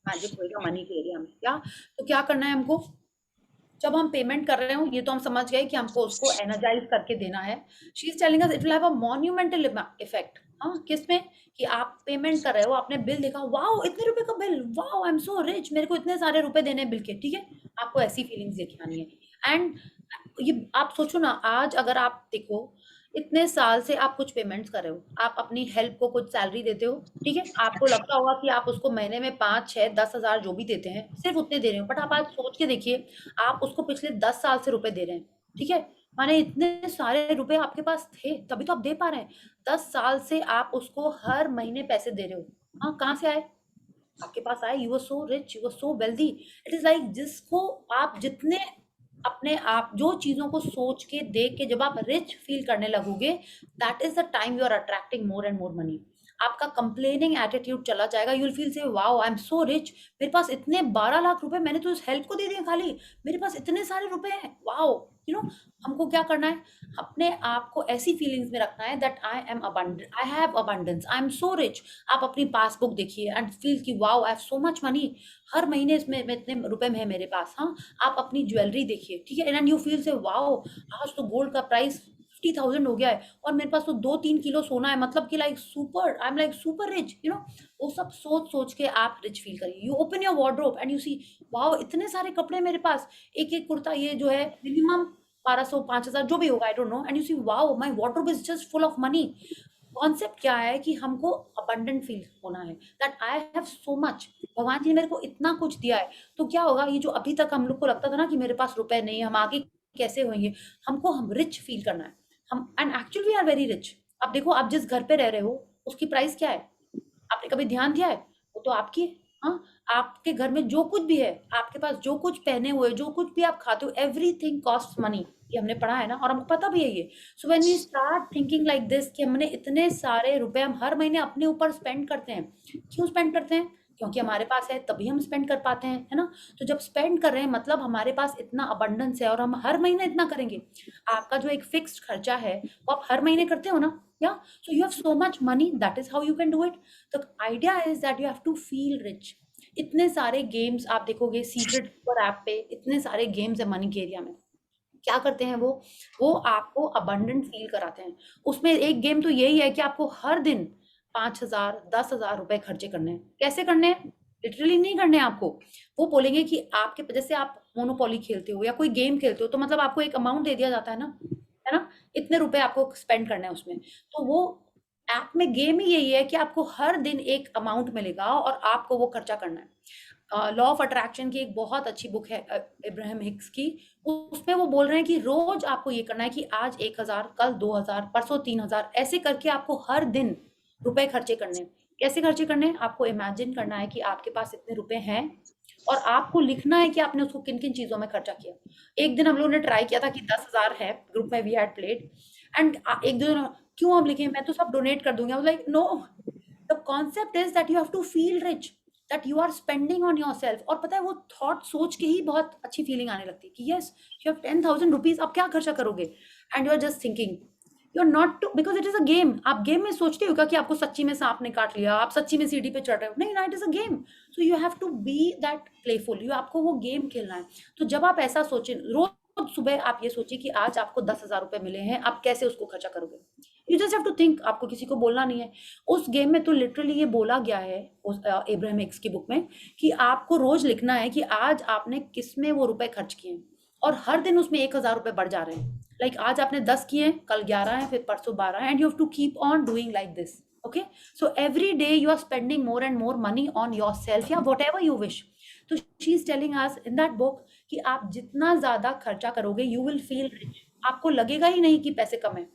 मैजिक होएगा मनी के एरिया में। क्या तो क्या करना है हमको, जब हम पेमेंट कर रहे हो ये तो हम समझ गए कि हमको उसको एनर्जाइज करके देना है। She is telling us it will have a monumental effect. हाँ, किसमें कि आप पेमेंट कर रहे हो, आपने बिल देखा, वाओ इतने रुपए का bill, wow I am so rich, मेरे को इतने सारे रुपए देने हैं बिल के, ठीक है, आपको ऐसी फीलिंग्स लेके आनी है। एंड ये आप सोचो ना, आज अगर आप देखो इतने साल से आप कुछ पेमेंट्स कर रहे हो, आप अपनी हेल्प को कुछ सैलरी देते हो, ठीक है, आपको लगता होगा कि आप उसको महीने में 5, 6, 10 हजार जो भी देते हैं सिर्फ उतने दे रहे हो, बट आप आज सोच के देखिए आप उसको पिछले 10 साल से रुपए दे रहे हैं, ठीक है, माने इतने सारे रुपए आपके पास थे तभी तो आप दे पा रहे हैं। 10 साल से आप उसको हर महीने पैसे दे रहे हो, हाँ कहाँ से आए, आपके पास आए, you are so rich, you are so wealthy. It is like जिसको आप जितने अपने आप जो चीजों को सोच के देख के जब आप रिच फील करने लगोगे, that is the time you are attracting more and more money. आपका कंप्लेनिंग एटीट्यूड चला जाएगा, you will feel say wow I am so rich, मेरे पास इतने 12 लाख रुपए मैंने तो इस हेल्प को दे दिए, खाली मेरे पास इतने सारे रुपए हैं, वाओ। यू नो हमको क्या करना है, अपने आप को ऐसी फीलिंग्स में रखना है that I am abundant, I have abundance, I am so rich. आप अपनी पासबुक देखिए एंड फील कि wow I have so much money, हर महीने इसमें इतने रुपए में है मेरे पास। हाँ, आप अपनी ज्वेलरी देखिए, ठीक है, and you feel say wow आज तो गोल्ड का प्राइस 50,000 हो गया है और मेरे पास तो 2-3 किलो सोना है, मतलब कि like super, I am like super rich, you know. वो सब सोच सोच के आप रिच फील करिए। You open your wardrobe and you see wow इतने सारे कपड़े मेरे पास, एक एक कुर्ता ये जो है मिनिमम 1200-5,000 जो भी होगा, I don't know, and you see wow my wardrobe is just full of money. Concept क्या है कि हमको अबंडेंट फील होना है, that I have so much, भगवान जी ने मेरे को इतना कुछ दिया है। तो क्या होगा, ये जो अभी तक हम लोग को लगता था ना कि मेरे पास रुपए नहीं है, हम आगे कैसे होंगे, हमको हम रिच फील करना है। हम and actually we are very rich. अब देखो आप जिस घर पे रह रहे हो उसकी प्राइस क्या है, आपने कभी ध्यान दिया है, वो तो आपकी है। हाँ, आपके घर में जो कुछ भी है, आपके पास जो कुछ पहने हुए, जो कुछ भी आप खाते हो, एवरीथिंग कॉस्ट मनी, ये हमने पढ़ा है ना, और हमको पता भी है ये। So when we start thinking like this कि हमने इतने सारे रुपए हम हर महीने अपने ऊपर स्पेंड करते हैं, क्यों स्पेंड करते हैं, क्योंकि हमारे पास है तभी हम स्पेंड कर पाते हैं, है ना। तो जब स्पेंड कर रहे हैं मतलब हमारे पास इतना अबंडेंस है और हम हर महीने इतना करेंगे। आपका जो एक फिक्स्ड खर्चा है वो आप हर महीने करते हो ना, yeah so you have so much money, that is how you can do it. The idea is that you have to feel rich. इतने सारे गेम्स आप देखोगे सीक्रेट पर ऐप पे, इतने सारे गेम्स है मनी के एरिया में, क्या करते हैं वो आपको अबंडेंट फील कराते हैं। उसमें एक गेम तो यही है कि आपको हर दिन 5,000 10,000 रुपए खर्चे करने हैं। कैसे करने हैं, लिटरली नहीं करने हैं आपको। वो बोलेंगे कि आपके जैसे आप मोनोपोली खेलते हो या कोई गेम खेलते हो, तो मतलब आपको एक अमाउंट दे दिया जाता है ना, इतने रुपए आपको स्पेंड करना है उसमें। तो वो ऐप में गेम ही यही है कि आपको हर दिन एक अमाउंट मिलेगा और आपको वो खर्चा करना है। लॉ ऑफ अट्रैक्शन की एक बहुत अच्छी बुक है इब्राहिम हिक्स की, उसमें वो बोल रहे हैं कि रोज आपको ये करना है कि आज 1,000, कल 2,000, परसों 3,000, ऐसे करके आपको हर दिन रुपए खर्चे करने हैं। कैसे खर्चे करने हैं, आपको इमेजिन करना है कि आपके पास इतने रुपए हैं और आपको लिखना है कि आपने उसको किन किन चीजों में खर्चा किया। एक दिन हम लोगों ने ट्राई किया था कि 10,000 है ग्रुप में, वी हैड प्लेड, एंड एक दिन क्यों हम लिखे, मैं तो सब डोनेट कर दूंगी, like no, the concept is that you have to feel rich, that you are spending on yourself. और पता है वो थॉट सोच के ही बहुत अच्छी फीलिंग आने लगती है कि यस यू हैव 10,000 रुपीज, आप क्या खर्चा करोगे, and you are just thinking, you are not to, because it is a game. आप गेम में सोचते हो क्या कि आपको सच्ची में सांप ने काट लिया, आप सच्ची में सीढ़ी पे चढ़ रहे हो, नहीं ना, it is a game. So you have to be that playful, you आपको वो गेम खेलना है। तो जब आप ऐसा सोचे, रोज सुबह आप ये सोचिए कि आज आपको 10,000 रुपए मिले हैं, आप कैसे उसको खर्चा करोगे, you just have to think, आपको किसी को बोलना नहीं है। उस गेम में तो लिटरली ये बोला गया है उस इब्राहिम हिक्स की बुक में कि आपको रोज लिखना है कि आज आपने किस में वो रुपए खर्च किए हैं, और हर दिन उसमें 1,000 रुपए बढ़ जा रहे हैं। लाइक आज आपने 10 किए हैं, कल 11 है, फिर परसों 12, and you have to keep on doing like this. Okay, so every day you are spending more and more money on yourself yeah whatever you wish. तो she is telling us in that book कि आप जितना ज्यादा खर्चा करोगे you will feel rich, आपको लगेगा ही नहीं कि पैसे कम है।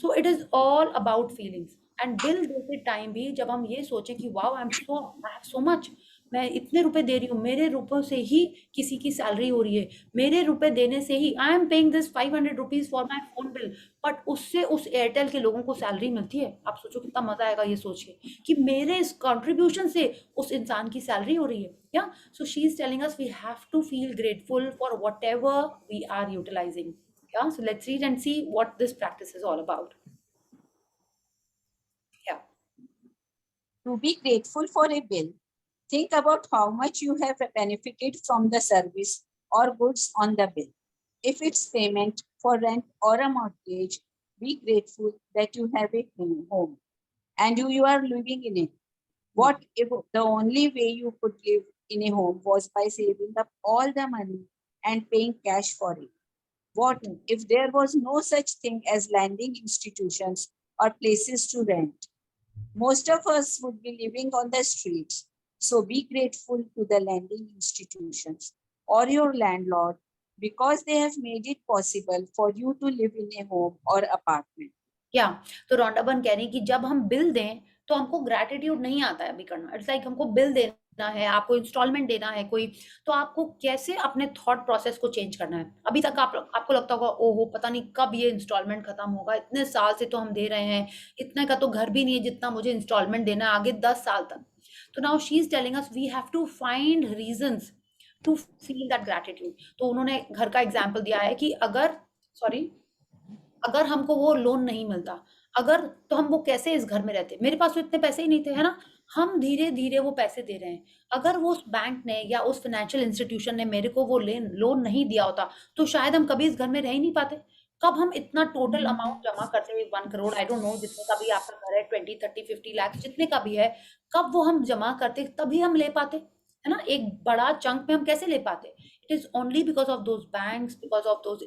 सो it is all about feelings. And bill देते टाइम भी जब हम ये सोचें कि wow I have so much, मैं इतने रुपए दे रही हूँ, मेरे रुपयों से ही किसी की सैलरी हो रही है, मेरे रुपए देने से ही I am paying this 500 rupees for my phone bill, but उससे उस एयरटेल के लोगों को सैलरी मिलती है। आप सोचो कितना मजा आएगा ये सोच के कि मेरे इस कंट्रीब्यूशन से उस इंसान की सैलरी हो रही है। Yeah so she is telling us we have to feel grateful for whatever we are utilising. Yeah, so let's read and see what this practice is all about. Yeah. To be grateful for a bill, think about how much you have benefited from the service or goods on the bill. If it's payment for rent or a mortgage, be grateful that you have a home and you are living in it. What if the only way you could live in a home was by saving up all the money and paying cash for it? What if there was no such thing as lending institutions or places to rent? Most of us would be living on the streets. So be grateful to the lending institutions or your landlord because they have made it possible for you to live in a home or apartment. या तो रोंडा बन कह रही कि जब हम bill दें तो हमको ग्रेटिट्यूड नहीं आता है अभी करना। इट्स लाइक हमको बिल देना है, आपको इंस्टॉलमेंट देना है कोई, तो आपको कैसे अपने थॉट प्रोसेस को चेंज करना है। अभी तक आपको लगता होगा ओहो पता नहीं कब ये इंस्टॉलमेंट खत्म होगा, इतने साल से तो हम दे रहे हैं, इतने का तो घर भी नहीं है जितना मुझे इंस्टॉलमेंट देना है आगे 10 साल तक। तो now she is telling us we have to find reasons to feel that gratitude. तो उन्होंने घर का एग्जाम्पल दिया है कि अगर हमको वो लोन नहीं मिलता, तो हम वो कैसे इस घर में रहते। मेरे पास तो इतने पैसे ही नहीं थे, है ना। हम धीरे धीरे वो पैसे दे रहे हैं। अगर वो उस बैंक ने या उस फाइनेंशियल इंस्टीट्यूशन ने मेरे को वो लोन नहीं दिया होता तो शायद हम कभी इस घर में रह ही नहीं पाते। कब हम इतना टोटल अमाउंट जमा करते हैं 1 करोड़, आई डोंट नो, जितने का भी आपका घर है, 20, 30, 50 लाख जितने का भी है, कब वो हम जमा करते तभी हम ले पाते, है ना। एक बड़ा चंक में हम कैसे ले पाते। It is only because of those banks, because of those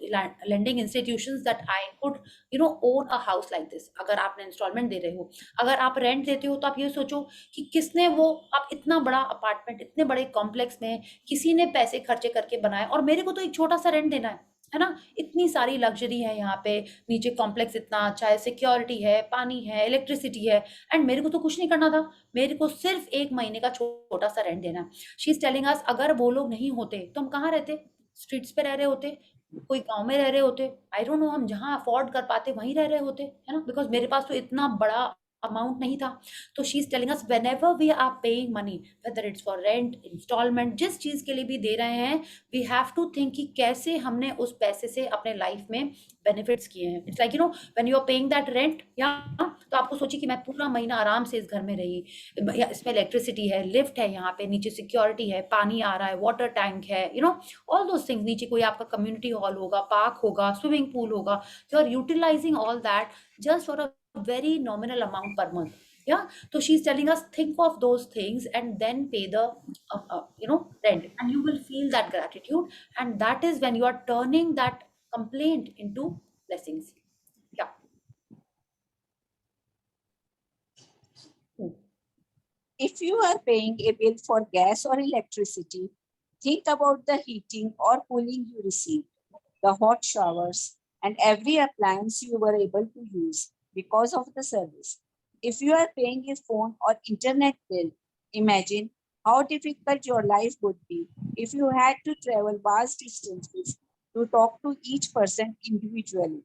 lending institutions that I could, own a house like this. अगर आपने इंस्टॉलमेंट दे रहे हो, अगर आप रेंट देते हो, तो आप ये सोचो कि किसने वो आप इतना बड़ा अपार्टमेंट इतने बड़े कॉम्प्लेक्स में किसी ने पैसे खर्चे करके बनाए और मेरे को तो एक छोटा सा रेंट देना है ना। इतनी सारी लग्जरी है यहाँ पे, नीचे कॉम्प्लेक्स इतना अच्छा है, सिक्योरिटी है, पानी है, इलेक्ट्रिसिटी है, एंड मेरे को तो कुछ नहीं करना था, मेरे को सिर्फ 1 महीने का छोटा सा रेंट देना। शी इज टेलिंग अस अगर वो लोग नहीं होते तो हम कहाँ रहते, स्ट्रीट्स पे रह रहे होते, कोई गांव में रह रहे होते, आई डोंट नो, हम जहाँ अफोर्ड कर पाते वहीं रह रहे होते, है ना, बिकॉज मेरे पास तो इतना बड़ा अमाउंट नहीं था। तो she is telling us whenever we are paying money, whether it's for rent, instalment, जिस चीज के लिए भी दे रहे हैं, वी हैव टू थिंक कि कैसे हमने उस पैसे से अपने लाइफ में बेनिफिट्स किए हैं। It's like when you are paying that rent, या तो आपको सोचिए कि मैं पूरा महीना आराम से इस घर में रही, इसमें इलेक्ट्रिसिटी है, लिफ्ट है, यहाँ पे नीचे सिक्योरिटी है, पानी आ रहा है, वाटर टैंक है, ऑल दोस थिंग्स, नीचे कोई आपका कम्युनिटी हॉल होगा, पार्क होगा, स्विमिंग पूल होगा, you are utilising all that just for a very nominal amount per month. Yeah, so she's telling us think of those things and then pay the rent, and you will feel that gratitude, and that is when you are turning that complaint into blessings. Yeah. If you are paying a bill for gas or electricity, think about the heating or cooling you received, the hot showers, and every appliance you were able to use because of the service. If you are paying a phone or internet bill, imagine how difficult your life would be if you had to travel vast distances to talk to each person individually.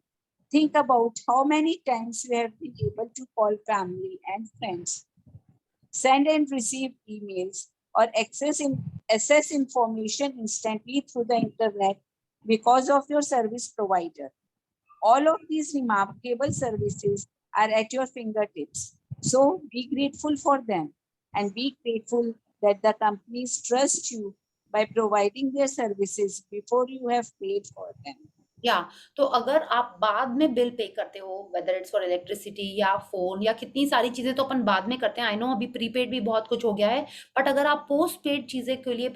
Think about how many times you have been able to call family and friends, send and receive emails, or access information instantly through the internet because of your service provider. All of these remarkable services are at your fingertips. So be grateful for them and be grateful that the companies trust you by providing their services before you have paid for them. तो अगर आप बाद में bill pay करते हो, weather it's for electricity या phone या कितनी सारी चीजें तो अपन बाद में करते हैं, आई नो अभी प्रीपेड भी बहुत कुछ हो गया है, बट अगर आप पोस्ट पेड चीजें के लिए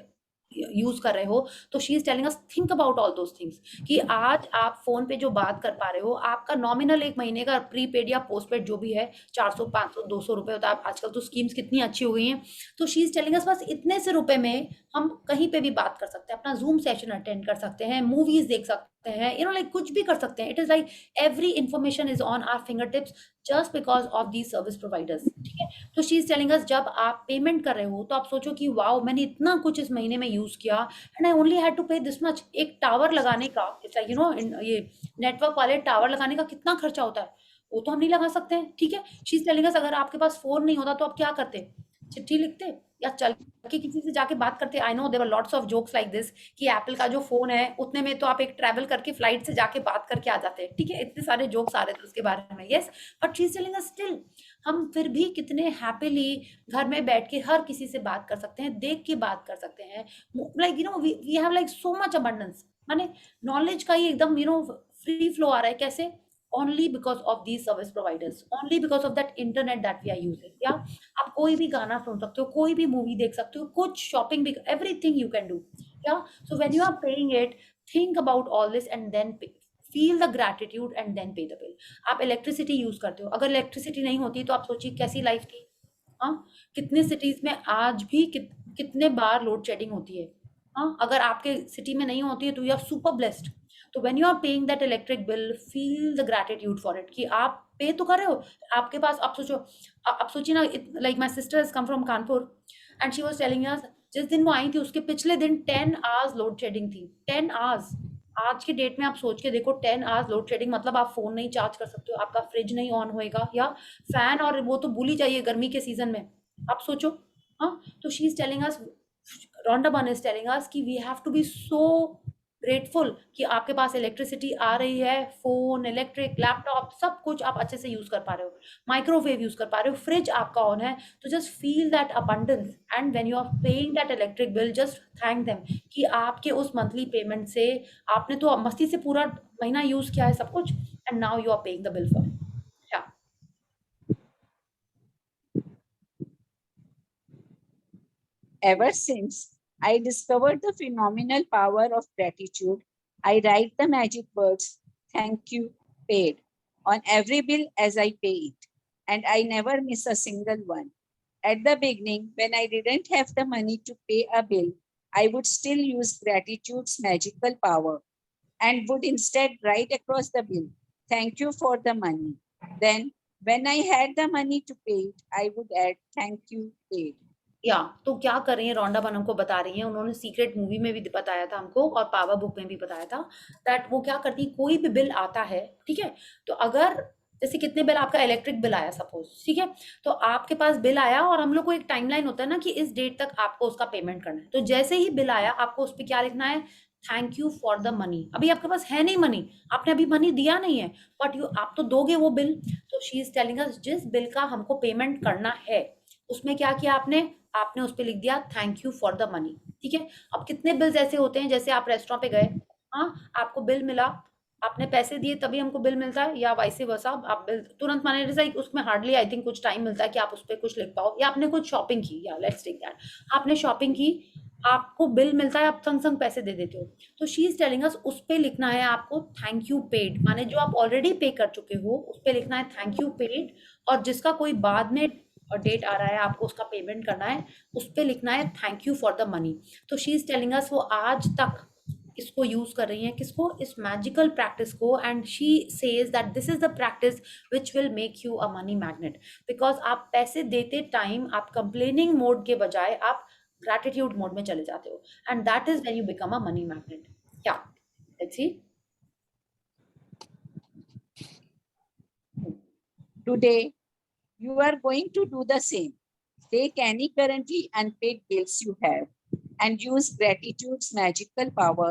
यूज कर रहे हो, तो she is telling us think about all those things कि आज आप फोन पे जो बात कर पा रहे हो, आपका नॉमिनल 1 महीने का प्रीपेड या पोस्ट पेड जो भी है 400, 500, 200 रुपए होता है। आजकल तो स्कीम्स कितनी अच्छी हो गई हैं। तो शी इज टेलिंग अस बस इतने से रुपए में हम कहीं पे भी बात कर सकते हैं, अपना जूम सेशन अटेंड कर सकते हैं, मूवीज देख सकते हैं, लाइक कुछ भी कर सकते हैं। It is like every information is on our finger tips just because of the service providers. ठीक है, तो शी इज टेलिंग अस जब आप पेमेंट कर रहे हो तो आप सोचो कि वाओ मैंने इतना कुछ इस महीने में यूज किया and I only had to pay this much. एक टावर लगाने का, इट्स लाइक ये नेटवर्क वाले टावर लगाने का कितना खर्चा होता है, वो तो हम नहीं लगा सकते हैं। ठीक है, शी इज टेलिंग अस अगर आपके पास फोन नहीं होता तो आप क्या करते, चिट्ठी लिखते या चल के किसी से जाके बात करते। I know there were lots of jokes like this कि एप्पल का जो फोन है उतने में तो आप एक ट्रैवल करके फ्लाइट से जाके बात करके आ जाते हैं, ठीक है, इतने सारे जोक्स आ रहे थे उसके बारे में। Yes, but she is telling us still हम फिर भी कितने हैप्पीली घर में बैठ के हर किसी से बात कर सकते हैं, देख के बात कर सकते हैं, like you know we have like so much abundance, माने नॉलेज का ही एकदम यू नो फ्री फ्लो आ रहा है। कैसे? only because of these service providers, only because of that internet that we are using। या आप कोई भी गाना सुन सकते हो, कोई भी मूवी देख सकते हो, कुछ शॉपिंग भी, एवरीथिंग यू कैन डू। या so when you are paying it, think about all this and then feel the gratitude and then pay the bill. आप इलेक्ट्रिसिटी यूज करते हो, अगर इलेक्ट्रिसिटी नहीं होती तो आप सोचिए कैसी लाइफ थी। हाँ, कितने सिटीज में आज भी कितने बार लोड शेडिंग होती है। हाँ, अगर आपके सिटी में नहीं होती है तो यू आर सुपर ब्लेस्ड। तो when you are paying that electric bill, feel the gratitude for it कि आप पे तो कर रहे हो, आपके पास। आप सोचो, आप सोचिए ना, like my sister has come from Kanpur and she was telling us जिस दिन वो आई थी उसके पिछले दिन 10 आवर्स लोड शेडिंग थी। 10 आवर्स। आज के डेट में आप सोच के देखो 10 आवर्स लोड शेडिंग, मतलब आप फोन नहीं चार्ज कर सकते हो, आपका फ्रिज नहीं ऑन होएगा, या फैन, और वो तो भूल ही जाइए गर्मी के सीजन में। आप सोचो। हाँ, तो she is telling us, Rhonda Byrne is telling us कि we have to be so grateful कि आपके पास इलेक्ट्रिसिटी आ रही है, फोन, इलेक्ट्रिक, लैपटॉप, सब कुछ आप अच्छे से यूज कर पा रहे हो, माइक्रोवेव यूज कर पा रहे हो, फ्रिज आपका ऑन है। तो just feel that abundance and when you are paying that electric bill, just thank them कि आपके उस मंथली पेमेंट से आपने तो मस्ती से पूरा महीना यूज किया है सब कुछ, and now you are paying the bill for it. या Ever since I discovered the phenomenal power of gratitude, I write the magic words, thank you, paid, on every bill as I pay it. And I never miss a single one. At the beginning, when I didn't have the money to pay a bill, I would still use gratitude's magical power and would instead write across the bill, thank you for the money. Then, when I had the money to pay it, I would add, thank you, paid. या तो क्या कर रही है Rhonda Byrne हमको बता रही है, उन्होंने सीक्रेट मूवी में भी बताया था हमको और पावर बुक में भी बताया था दैट वो क्या करती है, कोई भी बिल आता है, ठीक है, तो अगर जैसे कितने बिल, आपका इलेक्ट्रिक बिल आया सपोज, ठीक है, तो आपके पास बिल आया और हम लोग को एक टाइमलाइन होता है ना कि इस डेट तक आपको उसका पेमेंट करना है। तो जैसे ही बिल आया आपको उस पर क्या लिखना है, thank you for the money. अभी आपके पास है नहीं मनी, आपने अभी मनी दिया नहीं है, बट यू आप तो दोगे वो बिल। तो शी इज टेलिंग अस जिस बिल का हमको पेमेंट करना है उसमें क्या किया आपने उस पर लिख दिया thank you for the money, ठीक है। अब कितने बिल्स ऐसे होते हैं, जैसे आप रेस्टोरेंट पे गए, हाँ, आपको बिल मिला, आपने पैसे दिए तभी हमको बिल मिलता है, या वाइसे वर्सा, आप बिल तुरंत माने लाइक उसमें हार्डली आई थिंक कुछ टाइम मिलता है कि आप उस पर कुछ लिख पाओ, या आपने कुछ शॉपिंग की, या लेट्स टेक दैट, आपने शॉपिंग की, आपको बिल मिलता है, आप संग संग पैसे दे देते हो। तो शी इज टेलिंग अस उस पे लिखना है आपको थैंक यू पेड, माने जो आप ऑलरेडी पे कर चुके हो उस पे लिखना है थैंक यू पेड, और जिसका कोई बाद में डेट आ रहा है आपको उसका पेमेंट करना है, उस पे लिखना है thank you for the money. तो शी इज टेलिंग अस वो आज तक इसको यूज कर रही हैं, किसको, इस मैजिकल प्रैक्टिस को, and she says that this is the practice which will make you a money magnet, because आप पैसे देते टाइम आप कंप्लेनिंग मोड के बजाय आप ग्रैटिट्यूड मोड में चले जाते हो, and that is when you become a money magnet. क्या let's see. Today, you are going to do the same. Take any currently unpaid bills you have and use gratitude's magical power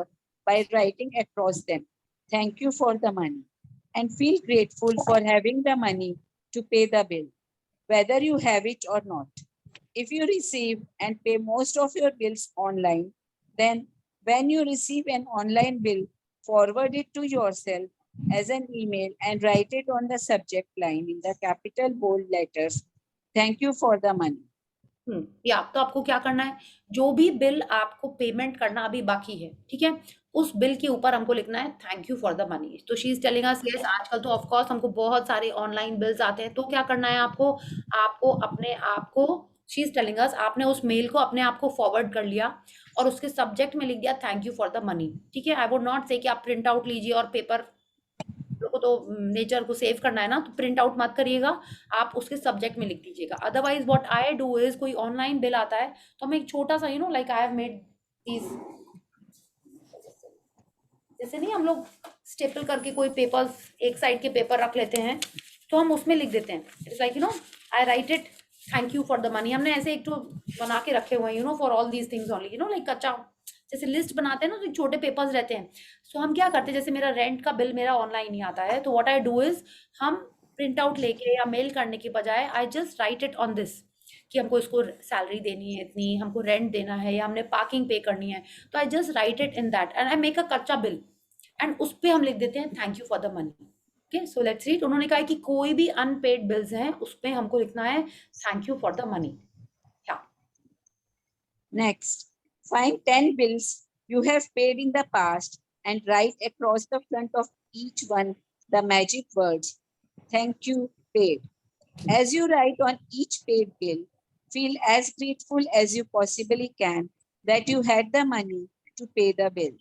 by writing across them, thank you for the money, and feel grateful for having the money to pay the bill, whether you have it or not. If you receive and pay most of your bills online, then when you receive an online bill, forward it to yourself as an email and write it on the subject line in the capital bold letters, thank you for the money. या तो आपको क्या करना है, जो भी bill आपको payment करना अभी बाकी है, ठीक है, उस बिल के ऊपर हमको लिखना है thank you for the money. तो she is telling us yes, आजकल तो ऑफ कोर्स हमको बहुत सारे ऑनलाइन बिल्स आते हैं, तो क्या करना है आपको अपने आप को, शी इज टेलिंग अस आपने उस मेल को अपने आप को फॉरवर्ड कर लिया और उसके सब्जेक्ट में लिख दिया thank you for the money, ठीक है। आई वुड नॉट से कि आप प्रिंट आउट लीजिए और पेपर को तो नेचर को सेव करना है ना, तो प्रिंट आउट मत करिएगा, आप उसके सब्जेक्ट में लिख दीजिएगा। Otherwise what I do is कोई ऑनलाइन बिल आता है तो मैं एक छोटा सा like I have made these, जैसे नहीं हम लोग स्टेपल करके कोई पेपर्स एक साइड के पेपर रख लेते हैं तो हम उसमें लिख देते हैं, it's like I right it thank you for the money. हमने ऐसे एक तो बना के रखे हुए हैं, you know, for all these things only, you know, like कच्चा जैसे लिस्ट बनाते हैं ना, तो छोटे पेपर्स रहते हैं। सो हम क्या करते हैं, जैसे मेरा रेंट का बिल मेरा ऑनलाइन ही आता है, तो व्हाट आई डू इज, हम प्रिंट आउट लेके या मेल करने की बजाय I just right it on this, कि हमको इसको सैलरी देनी है इतनी, हमको रेंट देना है, या हमने पार्किंग पे करनी है, तो I just right it in that and I make अ कच्चा बिल एंड उस पे हम लिख देते हैं thank you for the money. Okay, so let's read. उन्होंने कहा है कि कोई भी अनपेड बिल्स हैं उस पे हमको लिखना है thank you for the money. Next, find 10 bills you have paid in the past and write across the front of each one the magic words, thank you, paid. As you write on each paid bill, feel as grateful as you possibly can that you had the money to pay the bill.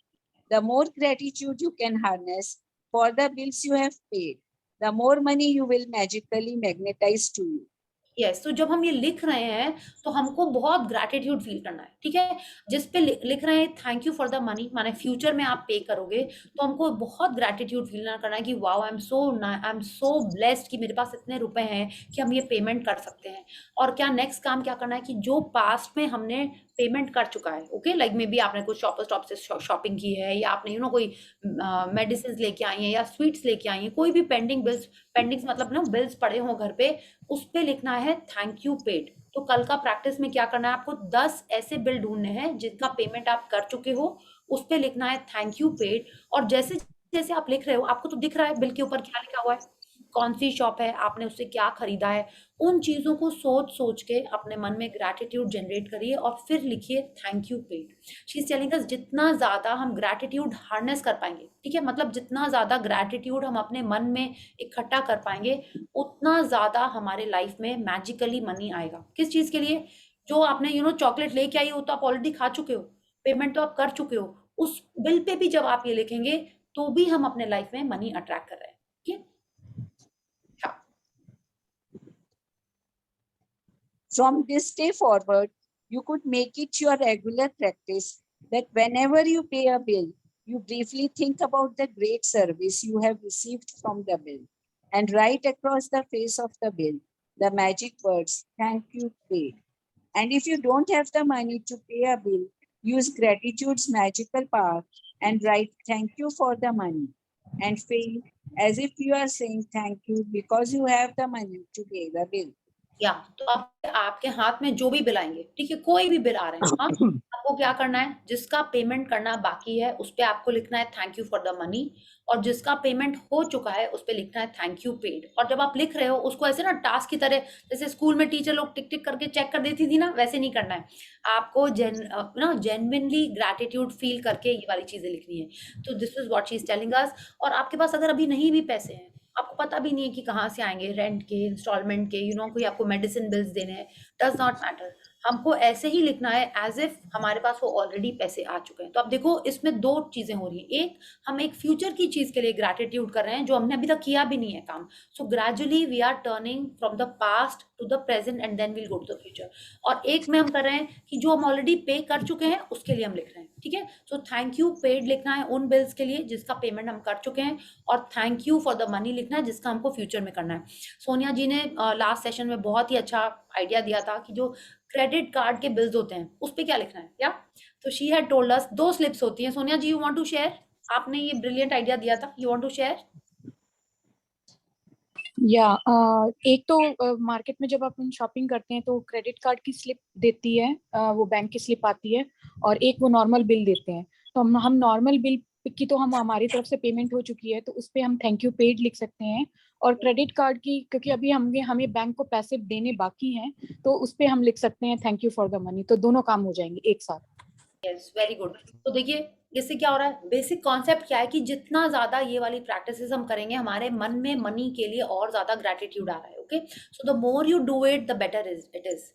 The more gratitude you can harness for the bills you have paid, the more money you will magically magnetize to you. Yes, तो जब हम ये लिख रहे हैं तो हमको बहुत ग्रैटिट्यूड फील करना है, ठीक है। जिस पे लिख रहे हैं thank you for the money, माने फ्यूचर में आप पे करोगे तो हमको बहुत ग्रैटिट्यूड फील करना है कि wow, I am so blessed कि मेरे पास इतने रुपए हैं कि हम ये पेमेंट कर सकते हैं। और क्या नेक्स्ट काम क्या करना है कि जो पास्ट में हमने पेमेंट कर चुका है, ओके, लाइक मे बी आपने कुछ शॉपर स्टॉप से शॉपिंग की है, या आपने यू नो कोई मेडिसिन लेके आई हैं या स्वीट्स लेके आई हैं, कोई भी पेंडिंग्स मतलब ना बिल्स पड़े हों घर पे, उस पे लिखना है थैंक यू पेड। तो कल का प्रैक्टिस में क्या करना है, आपको 10 ऐसे बिल ढूंढने हैं जिनका पेमेंट आप कर चुके हो, उस पे लिखना है थैंक यू पेड। और जैसे जैसे आप लिख रहे हो आपको तो दिख रहा है बिल के ऊपर क्या लिखा हुआ है, कौन सी शॉप है, आपने उससे क्या खरीदा है, उन चीजों को सोच सोच के अपने मन में ग्रैटिट्यूड जनरेट करिए और फिर लिखिए thank you paid. She is telling अस जितना ज्यादा हम ग्रैटिट्यूड हार्नेस कर पाएंगे, ठीक है, मतलब जितना ज्यादा ग्रैटिट्यूड हम अपने मन में इकट्ठा कर पाएंगे, उतना ज्यादा हमारे लाइफ में मैजिकली मनी आएगा। किस चीज के लिए, जो आपने यू नो चॉकलेट लेके आई हो तो आप ऑलरेडी खा चुके हो, पेमेंट तो आप कर चुके हो, उस बिल पे भी जब आप ये लिखेंगे तो भी हम अपने लाइफ में मनी अट्रैक्ट कर रहे हैं, ठीक है। From this day forward, you could make it your regular practice that whenever you pay a bill, you briefly think about the great service you have received from the bill and write across the face of the bill the magic words, thank you, paid. And if you don't have the money to pay a bill, use gratitude's magical power and write thank you for the money and feel as if you are saying thank you because you have the money to pay the bill. या तो आपके हाथ में जो भी bill आएंगे, ठीक है, कोई भी बिल आ रहे हैं, हाँ, आपको क्या करना है, जिसका पेमेंट करना बाकी है उस पे आपको लिखना है thank you for the money, और जिसका पेमेंट हो चुका है उस पे लिखना है थैंक यू पेड। और जब आप लिख रहे हो उसको ऐसे ना टास्क की तरह, जैसे स्कूल में टीचर लोग टिक टिक करके चेक कर देती थी ना, वैसे नहीं करना है आपको, जेन्युइनली ग्रैटिट्यूड फील करके ये वाली चीजें लिखनी है। तो this is what she is telling अस। और आपके पास अगर अभी नहीं भी पैसे हैं, आपको पता भी नहीं है कि कहाँ से आएंगे, रेंट के, इंस्टॉलमेंट के, यू नो, कोई आपको मेडिसिन बिल्स देने हैं, डज नॉट मैटर, हमको ऐसे ही लिखना है एज इफ हमारे पास वो ऑलरेडी पैसे आ चुके हैं। तो अब देखो इसमें दो चीजें हो रही हैं, एक हम एक फ्यूचर की चीज के लिए ग्रैटिट्यूड कर रहे हैं जो हमने अभी तक किया भी नहीं है काम। So gradually we are turning from the past to the present and then will go to the future. और एक में हम कर रहे हैं कि जो हम ऑलरेडी पे कर चुके हैं उसके लिए हम लिख रहे हैं, ठीक है। सो थैंक यू पेड लिखना है उन बिल्स के लिए जिसका पेमेंट हम कर चुके हैं, और thank you for the money लिखना है जिसका हमको फ्यूचर में करना है। सोनिया जी ने लास्ट सेशन में बहुत ही अच्छा आइडिया दिया था कि जो क्रेडिट कार्ड के बिल्स होते हैं उस पे क्या लिखना है, या तो she had told us 2 slips होती हैं। सोनिया जी, यू वांट टू शेयर, आपने ये ब्रिलियंट आइडिया दिया था, यू वांट टू शेयर? या एक तो मार्केट में जब अपन शॉपिंग करते हैं तो क्रेडिट कार्ड की स्लिप देती है, वो बैंक की स्लिप आती है, और एक वो नॉर्मल बिल देते हैं। तो हम नॉर्मल बिल की तो हम हमारी तरफ से पेमेंट हो चुकी है तो उस पे हम थैंक यू पेड लिख सकते हैं, और क्रेडिट कार्ड की क्योंकि अभी हमें बैंक को पैसे देने बाकी हैं तो उस पे हम लिख सकते हैं thank you for the money. तो दोनों काम हो जाएंगे एक साथ। Yes, very good. तो देखिए इससे क्या हो रहा है, बेसिक कॉन्सेप्ट क्या है कि जितना ज्यादा ये वाली प्रैक्टिसेस हम करेंगे हमारे मन में मनी के लिए और ज्यादा ग्रैटिट्यूड आ रहा है। Okay, so the more you do it the better it is.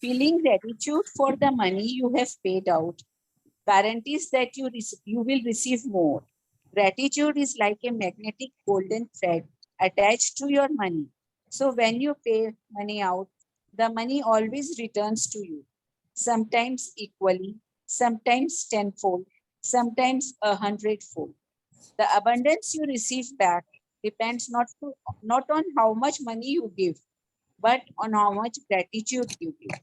Feeling gratitude for the money you have paid out guarantees that you will receive more. Gratitude is like a magnetic golden thread attached to your money. So when you pay money out, the money always returns to you, sometimes equally, sometimes tenfold, sometimes 100-fold. The abundance you receive back depends not on how much money you give, but on how much gratitude you give.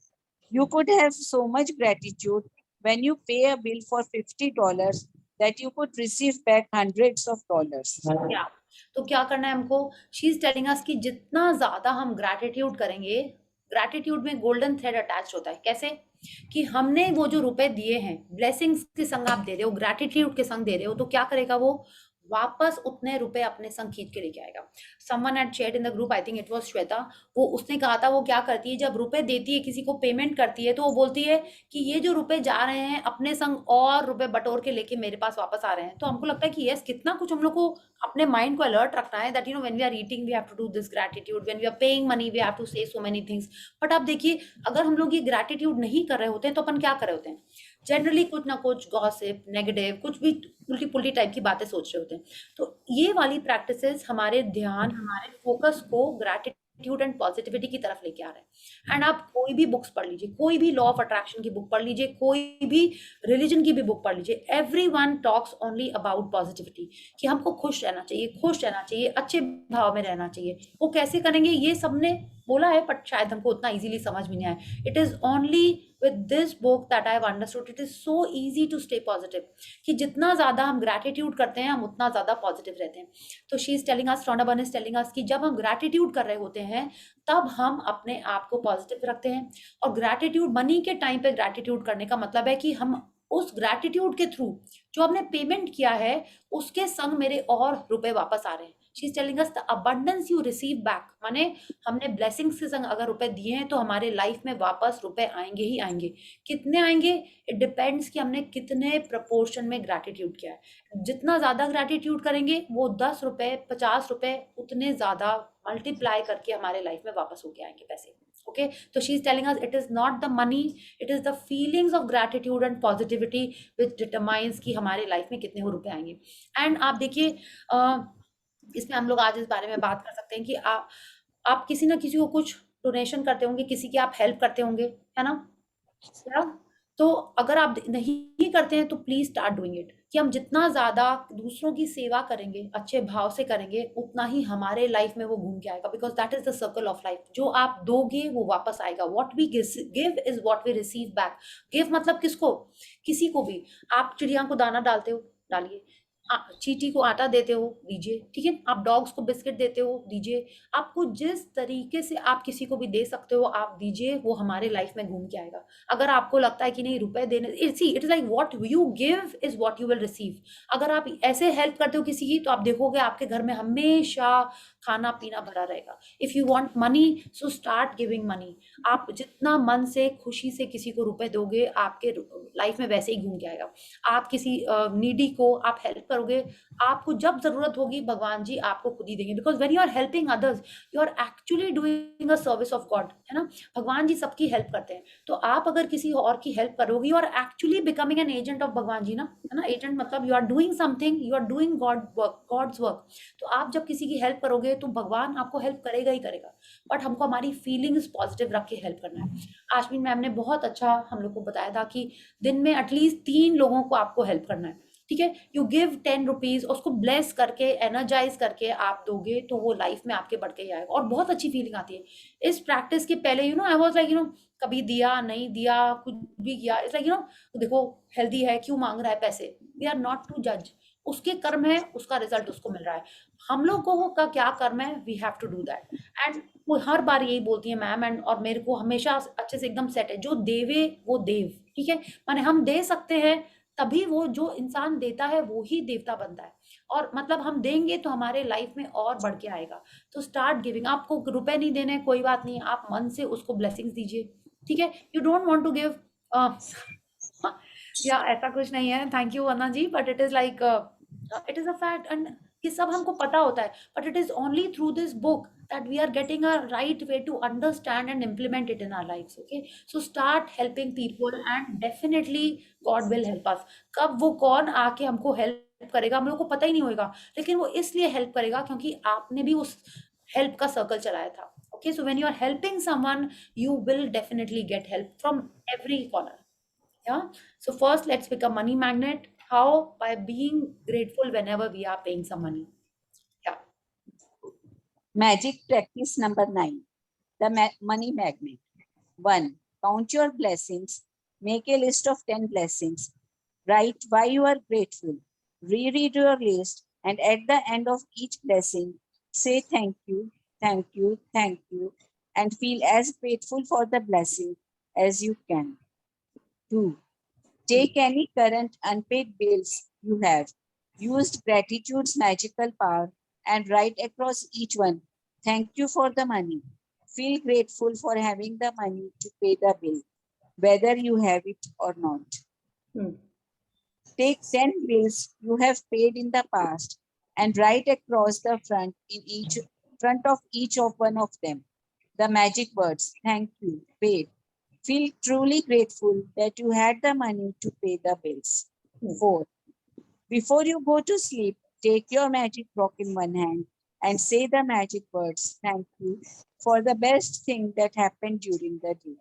You could have so much gratitude when you pay a bill for $50 that you could receive back hundreds of dollars. Yeah. तो क्या करना है हमको? She is telling अस कि जितना ज्यादा हम gratitude करेंगे, ग्रैटिट्यूड में गोल्डन थ्रेड अटैच होता है। कैसे? कि हमने वो जो रुपए दिए हैं, ब्लेसिंग्स के संग आप दे रहे हो, ग्रैटिट्यूड के संग दे रहे हो, तो क्या करेगा वो? वापस उतने रुपए अपने संग खींच के लेके आएगा। Someone had shared in the group, I think it was Shweta, वो उसने कहा था वो क्या करती है, जब रुपए देती है, किसी को पेमेंट करती है, तो वो बोलती है कि ये जो रुपए जा रहे हैं अपने संग और रुपए बटोर के लेके मेरे पास वापस आ रहे हैं। तो हमको लगता है कि यस, कितना कुछ हम लोग को अपने माइंड को अलर्ट रखना है that when we are eating we have to do this gratitude, when we are paying money we have to say so many things. But आप देखिए, अगर हम लोग ये ग्रैटिट्यूड नहीं कर रहे होते हैं तो अपन क्या कर रहे होते हैं? जनरली कुछ ना कुछ गॉसिप, नेगेटिव, कुछ भी उल्टी पुल्टी टाइप की बातें सोच रहे होते हैं। तो ये वाली प्रैक्टिसेस हमारे ध्यान, हमारे फोकस को ग्रैटिट्यूड एंड पॉजिटिविटी की तरफ लेके आ रहे हैं। एंड आप कोई भी बुक्स पढ़ लीजिए, कोई भी लॉ ऑफ अट्रैक्शन की बुक पढ़ लीजिए, कोई भी रिलीजन की भी बुक पढ़ लीजिए, everyone talks only about positivity, कि हमको खुश रहना चाहिए, खुश रहना चाहिए, अच्छे भाव में रहना चाहिए। वो कैसे करेंगे ये सबने बोला है, बट शायद हमको उतना इजीली समझ में नहीं आया। It is only with this book that I have understood it is so easy to stay positive, कि जितना ज्यादा हम ग्रैटिट्यूड करते हैं हम उतना ज्यादा पॉजिटिव रहते हैं। तो she is telling us, Rhonda burn is telling अस कि जब हम ग्रैटिट्यूड कर रहे होते हैं तब हम अपने आप को पॉजिटिव रखते हैं। और ग्रैटिट्यूड, मनी के टाइम पे ग्रैटिट्यूड करने का मतलब है कि हम उस ग्रैटिट्यूड के थ्रू जो हमने पेमेंट किया है उसके संग मेरे और रुपए वापस आ रहे हैं। She is telling us the abundance you receive back, माने हमने ब्लेसिंग्स के संग अगर रुपए दिए हैं तो हमारे लाइफ में वापस रुपए आएंगे ही आएंगे। कितने आएंगे? इट डिपेंड्स कि हमने कितने प्रपोर्शन में ग्रैटिट्यूड किया है। जितना ज्यादा ग्रैटिट्यूड करेंगे वो 10 रुपए, 50 रुपए उतने ज्यादा मल्टीप्लाई करके हमारे लाइफ में वापस होके आएंगे पैसे। ओके, तो she is telling us it is not the money, it is the feelings of gratitude and positivity which determines कि हमारे लाइफ में कितने वो रुपए आएंगे। एंड आप देखिए, इसमें हम लोग आज इस बारे में बात कर सकते हैं कि आप किसी ना किसी को कुछ डोनेशन करते होंगे, किसी की आप हेल्प करते होंगे, है ना? तो अगर आप नहीं करते हैं तो प्लीज स्टार्ट डूइंग इट, कि हम जितना ज्यादा दूसरों की सेवा करेंगे, अच्छे भाव से करेंगे, उतना ही हमारे लाइफ में वो घूम के आएगा। Because that is the circle of life. जो आप दोगे वो वापस आएगा। What we give is what we receive back. Give मतलब किसको? किसी को भी। आप चिड़िया को दाना डालते हो, डालिए। चींटी को आटा देते हो, दीजिए, ठीक है। आप डॉग्स को बिस्किट देते हो, दीजिए। आपको जिस तरीके से आप किसी को भी दे सकते हो आप दीजिए, वो हमारे लाइफ में घूम के आएगा। अगर आपको लगता है कि नहीं रुपए देने, see it is like what you give is what you will receive. अगर आप ऐसे हेल्प करते हो किसी की तो आप देखोगे आपके घर में हमेशा खाना पीना भरा रहेगा। If you want money so start giving money. आप जितना मन से खुशी से किसी को रुपए दोगे आपके लाइफ में वैसे ही घूम के आएगा। आप किसी नीडी को आप हेल्प करोगे, आपको जब जरूरत होगी भगवान जी आपको खुद ही देंगे। Because when you are helping others you are actually doing a service of God, है ना। भगवान जी सबकी हेल्प करते हैं, तो आप अगर किसी और की हेल्प करोगे you are actually becoming an agent of भगवान जी, ना, है ना। एजेंट मतलब you are doing something, you are doing God's work. तो आप जब किसी की हेल्प करोगे तो भगवान आपको हेल्प करेगा ही करेगा। बट हमको हमारी फीलिंग्स पॉजिटिव रख के हेल्प करना है। आश्विन मैम ने बहुत अच्छा हम लोग को बताया था कि दिन में एटलीस्ट 3 लोगों को आपको हेल्प करना है, ठीक है। यू गिव 10 रुपीज, उसको ब्लेस करके एनर्जाइज करके आप दोगे तो वो लाइफ में आपके बढ़ के ही आएगा और बहुत अच्छी फीलिंग आती है। इस प्रैक्टिस के पहले आई वाज लाइक कभी दिया नहीं दिया कुछ भी किया, इट्स लाइक देखो हेल्दी है, क्यों मांग रहा है पैसे। वी आर नॉट टू जज, उसके कर्म है, उसका रिजल्ट उसको मिल रहा है। हम लोगों का क्या कर्म है, we have to do that. And वो हर बार यही बोलती है मैम, एंड और मेरे को हमेशा अच्छे से एकदम सेट है, जो देवे वो देव, ठीक है। माने हम दे सकते हैं तभी वो जो इंसान देता है वो ही देवता बनता है। और मतलब हम देंगे तो हमारे लाइफ में और बढ़ के आएगा। तो स्टार्ट गिविंग। आपको रुपए नहीं देने कोई बात नहीं, आप मन से उसको ब्लेसिंग्स दीजिए, ठीक है। You don't want to give या ऐसा कुछ नहीं है, थैंक यू वरना जी, but it is like it is a fact and ये सब हमको पता होता है। But it is only through this book that we are getting a right way to understand and implement it in our lives. Okay, so start helping people and definitely God will help us. कब वो कौन आके हमको help करेगा हम लोग को पता ही नहीं होगा, लेकिन वो इसलिए हेल्प करेगा क्योंकि आपने भी उस हेल्प का सर्कल चलाया था। Okay, so when you are helping someone you will definitely get help from every corner. Yeah, so first let's become money magnet, How? By being grateful whenever we are paying some money. Yeah. Magic practice number 9, the money magnet. 1. Count your blessings. Make a list of 10 blessings. Write why you are grateful. Reread your list, and at the end of each blessing, say thank you, thank you, thank you, and feel as grateful for the blessing as you can. 2. Take any current unpaid bills you have. Use gratitude's magical power and write across each one, thank you for the money. Feel grateful for having the money to pay the bill, whether you have it or not. Take 10 bills you have paid in the past and write across the front of each of one of them the magic words, thank you, paid. Feel truly grateful that you had the money to pay the bills. 4. Before you go to sleep, take your magic rock in one hand and say the magic words, thank you, for the best thing that happened during the day.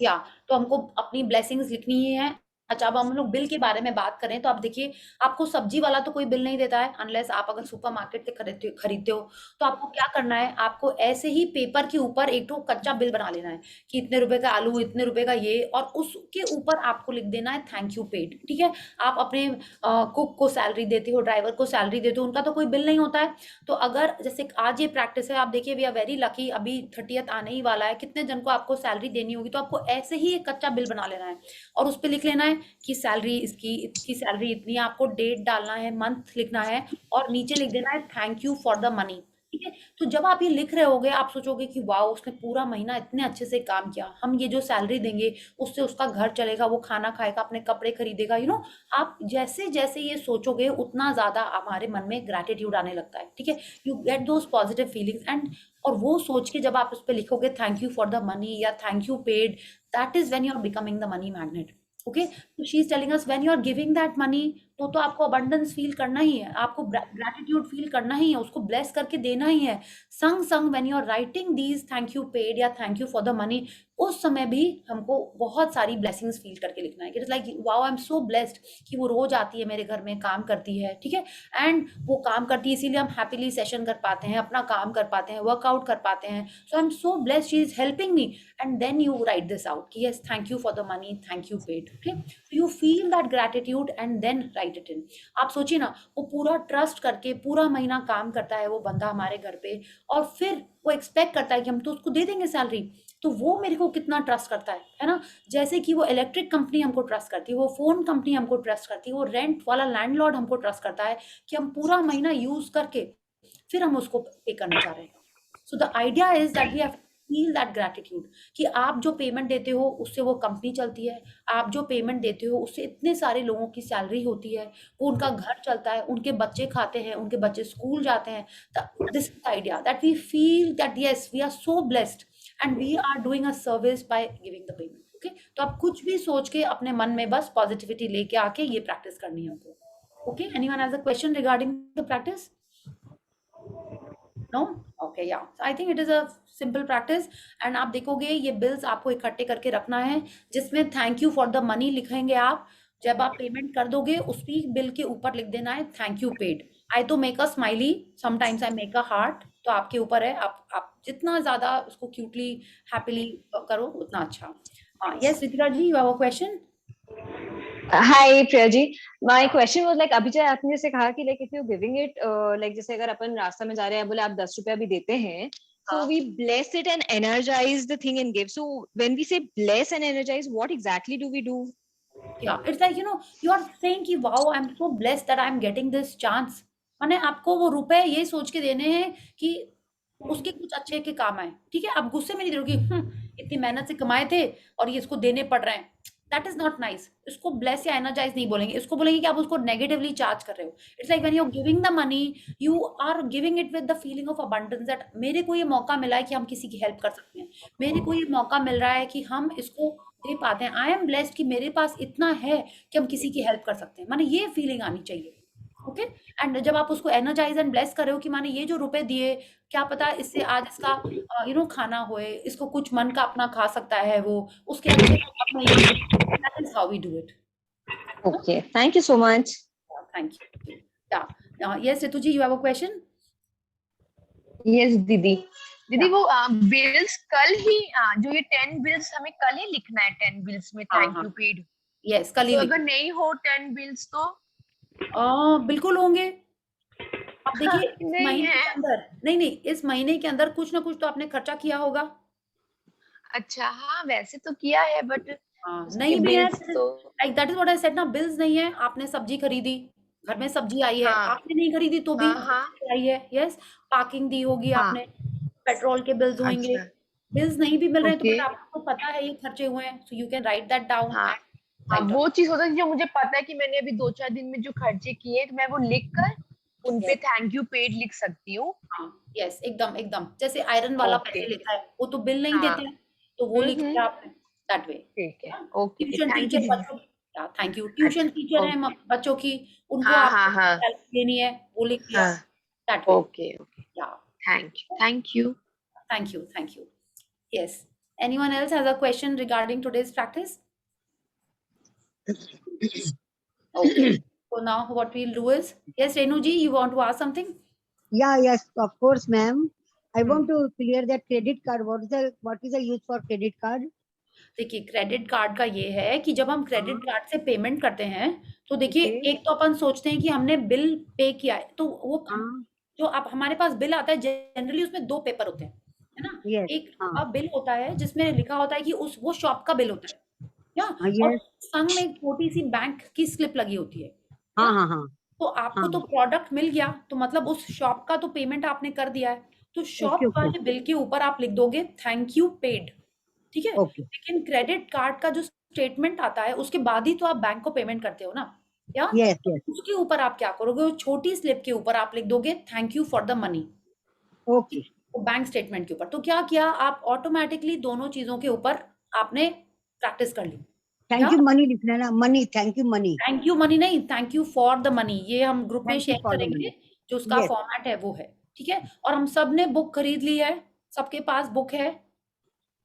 या तो हमको अपनी blessings लिखनी ही है। अच्छा, अब हम लोग बिल के बारे में बात करें तो आप देखिए, आपको सब्जी वाला तो कोई बिल नहीं देता है अनलेस आप अगर सुपरमार्केट से खरीदते हो। तो आपको क्या करना है, आपको ऐसे ही पेपर के ऊपर एक तो कच्चा बिल बना लेना है कि इतने रुपए का आलू, इतने रुपए का ये, और उसके ऊपर आपको लिख देना है थैंक यू पेड। ठीक है, आप अपने कुक को सैलरी देते हो, ड्राइवर को सैलरी देते हो, उनका तो कोई बिल नहीं होता है। तो अगर जैसे आज ये प्रैक्टिस है, आप देखिए वी आर वेरी लकी, अभी 30th आने ही वाला है, कितने जन को आपको सैलरी देनी होगी, तो आपको ऐसे ही एक कच्चा बिल बना लेना है और उस पर लिख लेना है कि सैलरी इसकी सैलरी इतनी है, आपको डेट डालना है, मंथ लिखना है और नीचे लिख देना है thank you for the money. ठीक है, तो जब आप ये लिख रहे होगे आप सोचोगे कि वाह, उसने पूरा महीना इतने अच्छे से काम किया, हम ये जो सैलरी देंगे उससे उसका घर चलेगा, वो खाना खाएगा, अपने कपड़े खरीदेगा। आप जैसे जैसे ये सोचोगे उतना ज्यादा हमारे मन में ग्रैटिट्यूड आने लगता है। ठीक है, you get those positive feelings and और वो सोच के जब आप उस पर लिखोगे thank you for the money या thank you paid, that is when you are becoming the money magnet. Okay, तो she is telling us when you are giving that money, तो आपको अबंडेंस फील करना ही है, आपको ग्रैटिट्यूड फील करना ही है, उसको ब्लेस करके देना ही है। संग when you are writing these thank you paid या thank you for the money, उस समय भी हमको बहुत सारी ब्लेसिंग्स फील करके लिखना है। It is like wow, I am so blessed कि वो रोज आती है मेरे घर में, काम करती है। ठीक है, एंड वो काम करती है इसीलिए हम हैप्पीली सेशन कर पाते हैं, अपना काम कर पाते हैं, वर्कआउट कर पाते हैं। So I am so blessed, she is helping me, and then you write this out कि yes thank you for the money, thank you paid. Okay, you feel that gratitude and then write it in. आप सोचिए ना, वो पूरा trust करके पूरा महीना काम करता है वो बंदा हमारे घर पे, और फिर वो एक्सपेक्ट करता है कि हम तो उसको दे देंगे सैलरी, तो वो मेरे को कितना ट्रस्ट करता है ना। जैसे कि वो इलेक्ट्रिक कंपनी हमको ट्रस्ट करती है, वो फोन कंपनी हमको ट्रस्ट करती है, वो रेंट वाला लैंडलॉर्ड हमको ट्रस्ट करता है कि हम पूरा महीना यूज करके फिर हम उसको पे करना चाह रहे हैं। So the idea is that we have feel that gratitude कि आप जो पेमेंट देते हो उससे वो कंपनी चलती है, आप जो पेमेंट देते हो उससे इतने सारे लोगों की सैलरी होती है, वो उनका घर चलता है, उनके बच्चे खाते हैं, उनके बच्चे स्कूल जाते हैं। This idea that we feel that yes we are so blessed and we are doing a service by giving the payment. Okay, तो आप कुछ भी सोच के अपने मन में बस पॉजिटिविटी लेके आके ये प्रैक्टिस करनी है हमको। Okay, anyone has a question regarding the practice? No? Okay, या I think it is a simple practice. And आप देखोगे ये बिल्स आपको इकट्ठे करके रखना है जिसमें thank you for the money लिखेंगे आप। जब आप पेमेंट कर दोगे उसी बिल के ऊपर लिख देना है थैंक यू पेड। आई तो make a smiley, sometimes I make a heart, तो आपके ऊपर है, आप जितना ज्यादा उसको क्यूटली हैप्पीली करो उतना अच्छा। Yes Ritika ji, you have a question? Hi Priya ji, my question was like अभी आपने जैसे कहा कि like if you giving it like जैसे अगर अपन रास्ता में जा रहे हैं, बोले आप 10 रुपया भी देते हैं, so we bless it and energize the thing and give. So when we say bless and energize, what exactly do we do? Yeah, it's like you are saying कि wow, I'm so blessed that I'm getting this chance। माने आपको वो रुपए ये सोच के देने हैं कि उसके कुछ अच्छे के काम आए। ठीक है, आप गुस्से में नहीं दोगे इतनी मेहनत से कमाए थे और ये इसको देने पड़ रहे हैं, दैट इज नॉट नाइस। इसको ब्लेस या एनर्जाइज नहीं बोलेंगे, इसको बोलेंगे कि आप उसको नेगेटिवली चार्ज कर रहे हो। It's like when you are giving the money, you are giving it with the feeling of abundance that मेरे को ये मौका मिला है कि हम किसी की हेल्प कर सकते हैं, मेरे को ये मौका मिल रहा है कि हम इसको दे पाते हैं। आई एम ब्लेस्ड कि मेरे पास इतना है कि हम किसी की हेल्प कर सकते हैं, माने ये फीलिंग आनी चाहिए। ओके, एंड जब आप उसको एनर्जाइज एंड ब्लेस कर रहे हो कि माने ये जो रुपए दिए, क्या पता इससे आज इसका खाना होए, इसको कुछ मन का अपना खा सकता है, वो उसके अच्छे that is how we do it. Okay, thank you so much. Thank you. Yes Ritu ji, you have a question? Yes दीदी। दीदी Yeah. वो बिल्स कल ही जो ये 10 बिल्स हमें कल ही लिखना है 10 बिल्स में हाँ, थैंक हाँ। You paid. यस, कल ही तो लिखो। अगर नहीं हो 10 बिल्स तो बिल्कुल होंगे। अब देखिए इस नहीं महीने है। के अंदर नहीं, इस महीने के अंदर कुछ ना कुछ तो आपने खर्चा किया होगा। अच्छा हाँ वैसे तो किया है बट उसके नहीं भी है बिल्स तो like that is what I said ना, बिल्स नहीं है, आपने सब्जी खरीदी, घर में सब्जी आई है, हाँ आपने नहीं खरीदी तो भी हाँ आई है। यस, पार्किंग दी होगी हाँ आपने, पेट्रोल के बिल्स होंगे, अच्छा बिल्स नहीं भी मिल रहे हैं तो ओके बट आपको पता है ये खर्चे हुए हैं, so you can write that down हाँ एंड हाँ राइट वो चीज होता है जो मुझे पता है कि मैंने अभी 2-4 दिन में जो खर्चे किए तो मैं वो लिख कर उन पे थैंक यू पेड लिख सकती हूँ। यस, एकदम एकदम जैसे आयरन वाला ओके पैसे लेता है वो तो बिल नहीं हाँ देते, तो वो लिख हम्म लिया आपने दैट वे। ठीक है okay tuition thank you teacher दीदी। बच्चों थैंक यू, ट्यूशन अच्छा टीचर है ओके बच्चों की, उनको हाँ हाँ आपको हाँ सैलरी देनी है, वो लिख लिया हाँ दैट वे। ओके ओके या thank you thank you। Yes, anyone else has a question regarding today's practice? Okay, so now what we'll do is, yes Renu ji, you want to ask something? Yes, of course, ma'am. I Hmm. want to clear that credit card. What is the use for credit card? देखिए credit card का ये है कि जब हम credit card से payment करते हैं तो देखिए Okay. एक तो अपन सोचते हैं कि हमने बिल पे किया है, तो वो हाँ, जो अब हमारे पास बिल आता है जनरली उसमें दो पेपर होते हैं, है ना? yes, एक हाँ, आपका बिल होता है जिसमें लिखा होता है कि उस वो शॉप का बिल होता है, या हाँ, और yes, संग में एक छोटी सी बैंक की स्लिप लगी होती है, हाँ, या हाँ, हाँ, तो आपको हाँ, तो प्रोडक्ट मिल गया, तो मतलब उस शॉप का तो पेमेंट आपने कर दिया है, तो शॉप okay, okay, वाले बिल के ऊपर आप लिख दोगे थैंक यू पेड, ठीक है? okay, लेकिन क्रेडिट कार्ड का जो स्टेटमेंट आता है उसके बाद ही तो आप बैंक को पेमेंट करते हो ना, या yes, yes, उसके ऊपर आप क्या करोगे, वो छोटी स्लिप के ऊपर आप लिख दोगे thank you for the money, okay. वो बैंक स्टेटमेंट के ऊपर। तो क्या किया, आप ऑटोमेटिकली दोनों चीजों के ऊपर आपने प्रैक्टिस कर ली। Thank you money लिखना है ना, money, thank you money, thank you money नहीं, thank you for the money, ये हम ग्रुप में thank you share for the करेंगे, money. जो उसका Yes, फॉर्मेट है वो है, ठीक है? और हम सब ने बुक खरीद ली है, सबके पास बुक है,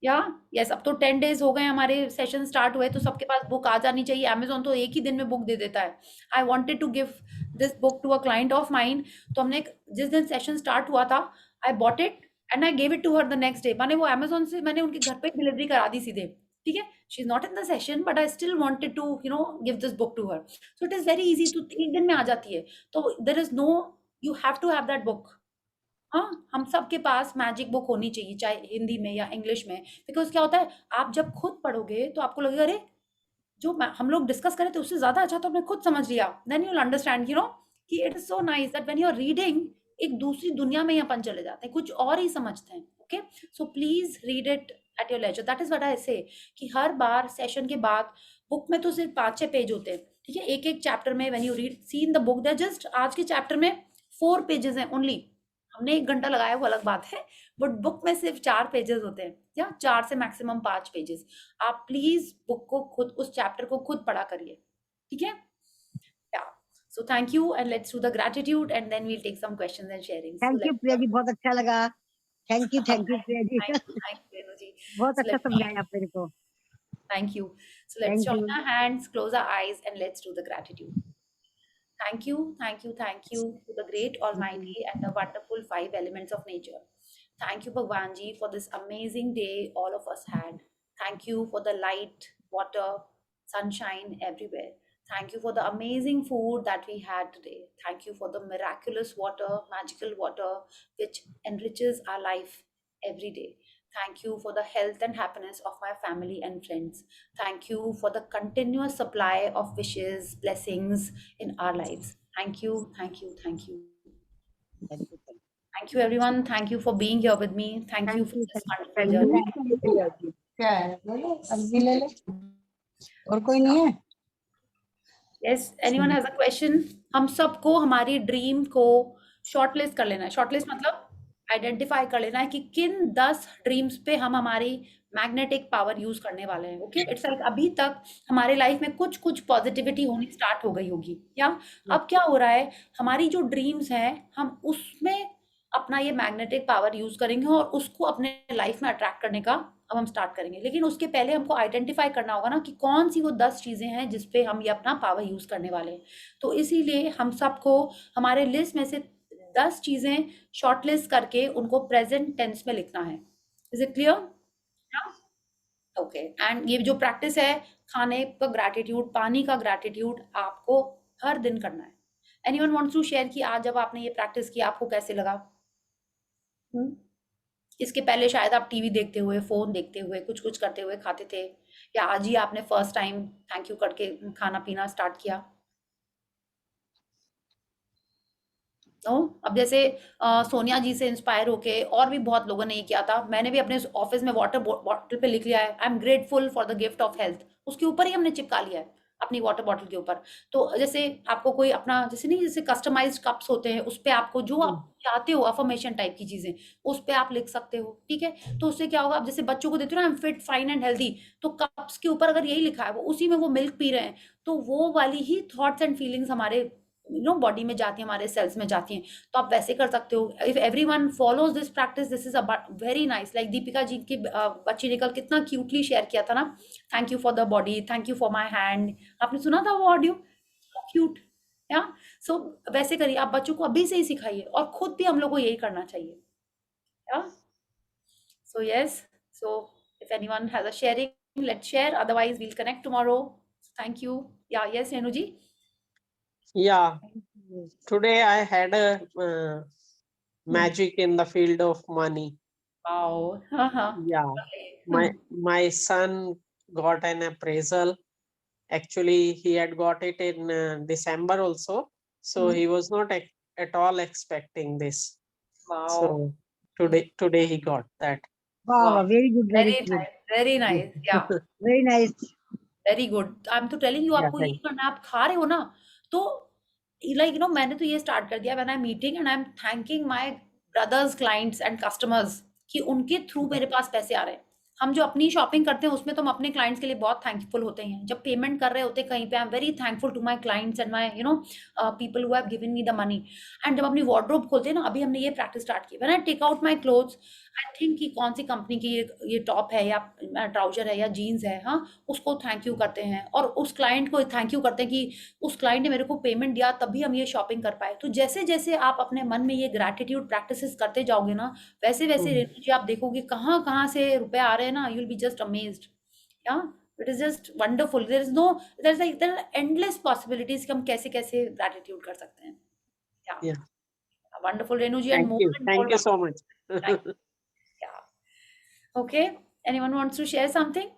या यस, अब तो 10 डेज हो गए हमारे सेशन स्टार्ट हुए, तो सबके पास बुक आ जानी चाहिए। अमेज़न तो एक ही दिन में बुक दे देता है। I wanted to give this book to a client of mine, तो हमने जिस दिन सेशन स्टार्ट हुआ था, I bought it and I gave it to her the next day. मैंने वो अमेज़न से मैंने उनके घर पे डिलीवरी करा दी सीधे, ठीक है? She is not in the session but I still wanted to give this book to her, so it is very easy, तो एक दिन में आ जाती है। तो there is no, you have to have that book. हाँ, हम सबके पास मैजिक बुक होनी चाहिए, चाहे हिंदी में या इंग्लिश में, बिकॉज़ क्या होता है, आप जब खुद पढ़ोगे तो आपको लगेगा अरे! जो हम लोग डिस्कस कर रहे थे उससे ज़्यादा अच्छा तो हमने खुद समझ लिया। देन यू विल अंडरस्टैंड कि it is so nice that when you are reading, एक दूसरी दुनिया में ही अपन चले जाते हैं, कुछ और ही समझते हैं, okay? So please read it at your leisure, that is what I say, कि हर बार सेशन के बाद बुक में तो सिर्फ 5-6 पेज होते हैं, ठीक है? एक-एक चैप्टर में when you read see in the book, there just आज के चैप्टर में 4 पेजेज़ हैं ओनली। हमने 1 घंटा लगाया वो अलग बात है, बट बुक में सिर्फ 4 पेजेस होते हैं, या 4 से मैक्सिमम 5 पेजेस। आप प्लीज बुक को खुद, उस चैप्टर को खुद पढ़ा करिए, ठीक है? Yeah so thank you and let's do the gratitude and then we'll take some questions and sharing. thank you Priya ji, बहुत अच्छा लगा, thank you Priya ji, thank you Renu ji. बहुत So अच्छा let me, समझाया आप मेरे को, thank you. So let's thank join you, our hands, close our eyes and let's do the gratitude. Thank you to the great Almighty and the wonderful 5 elements of nature. Thank you, Bhagwan Ji, for this amazing day all of us had. Thank you for the light, water, sunshine everywhere. Thank you for the amazing food that we had today. Thank you for the miraculous water, magical water, which enriches our life every day. Thank you for the health and happiness of my family and friends. Thank you for the continuous supply of wishes, blessings in our lives. Thank you, thank you, thank you. thank you, Thank you, everyone. Thank you for being here with me. Thank you for this wonderful thank journey. you, क्या है, ले लो, अभी ले लो, और कोई नहीं है? Yes, anyone has a question? हम सबको हमारी ड्रीम को शॉर्टलिस्ट कर लेना है। शॉर्टलिस्ट मतलब आइडेंटिफाई कर लेना है कि किन 10 ड्रीम्स पे हम हमारी मैग्नेटिक पावर यूज करने वाले हैं, ओके? इट्स लाइक अभी तक हमारे लाइफ में कुछ पॉजिटिविटी होनी स्टार्ट हो गई होगी, या अब क्या हो रहा है, हमारी जो ड्रीम्स हैं हम उसमें अपना ये मैग्नेटिक पावर यूज करेंगे और उसको अपने लाइफ में अट्रैक्ट करने का अब हम स्टार्ट करेंगे, लेकिन उसके पहले हमको आइडेंटिफाई करना होगा ना कि कौन सी वो 10 चीजें हैं जिस पे हम ये अपना पावर यूज करने वाले हैं। तो इसीलिए हम सबको हमारे लिस्ट में से 10 चीजें शॉर्टलिस्ट करके उनको प्रेजेंट टेंस में लिखना है। Is it clear? Okay, and ये जो प्रैक्टिस है खाने का ग्रैटिट्यूड, पानी का ग्रैटिट्यूड, आपको हर दिन करना है। एनीवन वांट्स टू शेयर कि आज जब आपने ये प्रैक्टिस की आपको कैसे लगा? इसके पहले शायद आप टीवी देखते हुए, फोन देखते हुए, कुछ कुछ करते हुए खाते थे, या आज ही आपने फर्स्ट टाइम थैंक यू करके खाना पीना स्टार्ट किया? नो, अब जैसे सोनिया जी से इंस्पायर होके और भी बहुत लोगों ने ये किया था। मैंने भी अपने ऑफिस में वाटर बॉटल पे लिख लिया है, I am grateful for the gift of health. उसके ऊपर ही हमने चिपका लिया है अपनी वाटर बॉटल के ऊपर। तो जैसे आपको कोई अपना जैसे नहीं, जैसे कस्टमाइज्ड कप्स होते हैं, उस पे आपको जो आप चाहते हो अफर्मेशन टाइप की चीजें उस पे आप लिख सकते हो, ठीक है? तो उससे क्या होगा, आप जैसे बच्चों को देते हो ना, I am fit fine and healthy, तो कप्स के ऊपर अगर यही लिखा है, वो उसी में वो मिल्क पी रहे हैं, तो वो वाली ही थॉट्स एंड फीलिंग्स हमारे बॉडी में जाती है, हमारे सेल्स में जाती हैं। तो आप वैसे कर सकते हो। If everyone follows this practice, this is a very nice. Like Deepika ji की बच्ची ने कल कितना क्यूटली शेयर किया था ना, thank you for the body, thank you for my hand. आपने सुना था वो ऑडियो? क्यूट, या सो वैसे करिए, आप बच्चों को अभी से ही सिखाइए, और खुद भी हम लोग को यही करना चाहिए। Yeah so yes, so if anyone has a sharing, let's share, otherwise we'll connect tomorrow. Thank you. Yeah yes Renu ji? Yeah, today I had a magic in the field of money. Wow. Yeah, my son got an appraisal. Actually, he had got it in December also, so he was not at all expecting this. Wow. So today he got that. Wow, Wow. very good, very Very good, nice. Very nice. Yeah. very nice. Very good. I am तो telling you, Yeah, आपको यही करना है। आप खा रहे हो ना, तो लाइक मैंने तो ये स्टार्ट कर दिया, when I am meeting and I am thanking my brothers, clients and customers कि उनके थ्रू मेरे पास पैसे आ रहे हैं। हम जो अपनी शॉपिंग करते हैं उसमें तो हम अपने क्लाइंट्स के लिए बहुत थैंकफुल होते हैं। जब पेमेंट कर रहे होते हैं कहीं पे, I am very thankful to my clients and my people who have given me the money. And जब अपनी वार्डरोब खोलते हैं ना, अभी हमने ये प्रैक्टिस स्टार्ट की, when I take out my clothes, I think कि कौन सी कंपनी की ये टॉप है या ट्राउजर है या जीन्स है, हाँ, उसको थैंक यू करते हैं, और उस क्लाइंट को थैंक यू करते हैं कि उस क्लाइंट ने मेरे को पेमेंट दिया तभी हम ये शॉपिंग कर पाए। तो जैसे जैसे आप अपने मन में ये ग्रैटिट्यूड प्रैक्टिसेस करते जाओगे ना, वैसे वैसे रेणु जी आप देखोगे कहाँ कहाँ से रुपए आ रहे हैं ना, you will be just amazed. Yeah it is just wonderful. There are endless possibilities कि हम कैसे कैसे ग्रैटिट्यूड कर सकते हैं। Yeah. Wonderful Renu ji, and Thank you so much. Yeah. Okay. Anyone wants to share something?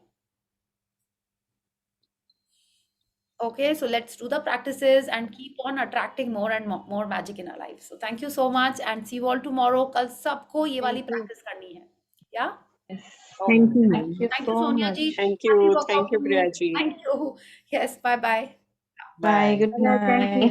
Okay, so let's do the practices and keep on attracting more and more magic in our lives. So thank you so much and see you all tomorrow. कल सबको ये वाली practice करनी है. Yeah? Thank you. Thank you Sonia ji. Thank Happy you, workout thank you, to you. Priya ji. Thank you. Yes, bye bye. Bye. Good Thank you. night.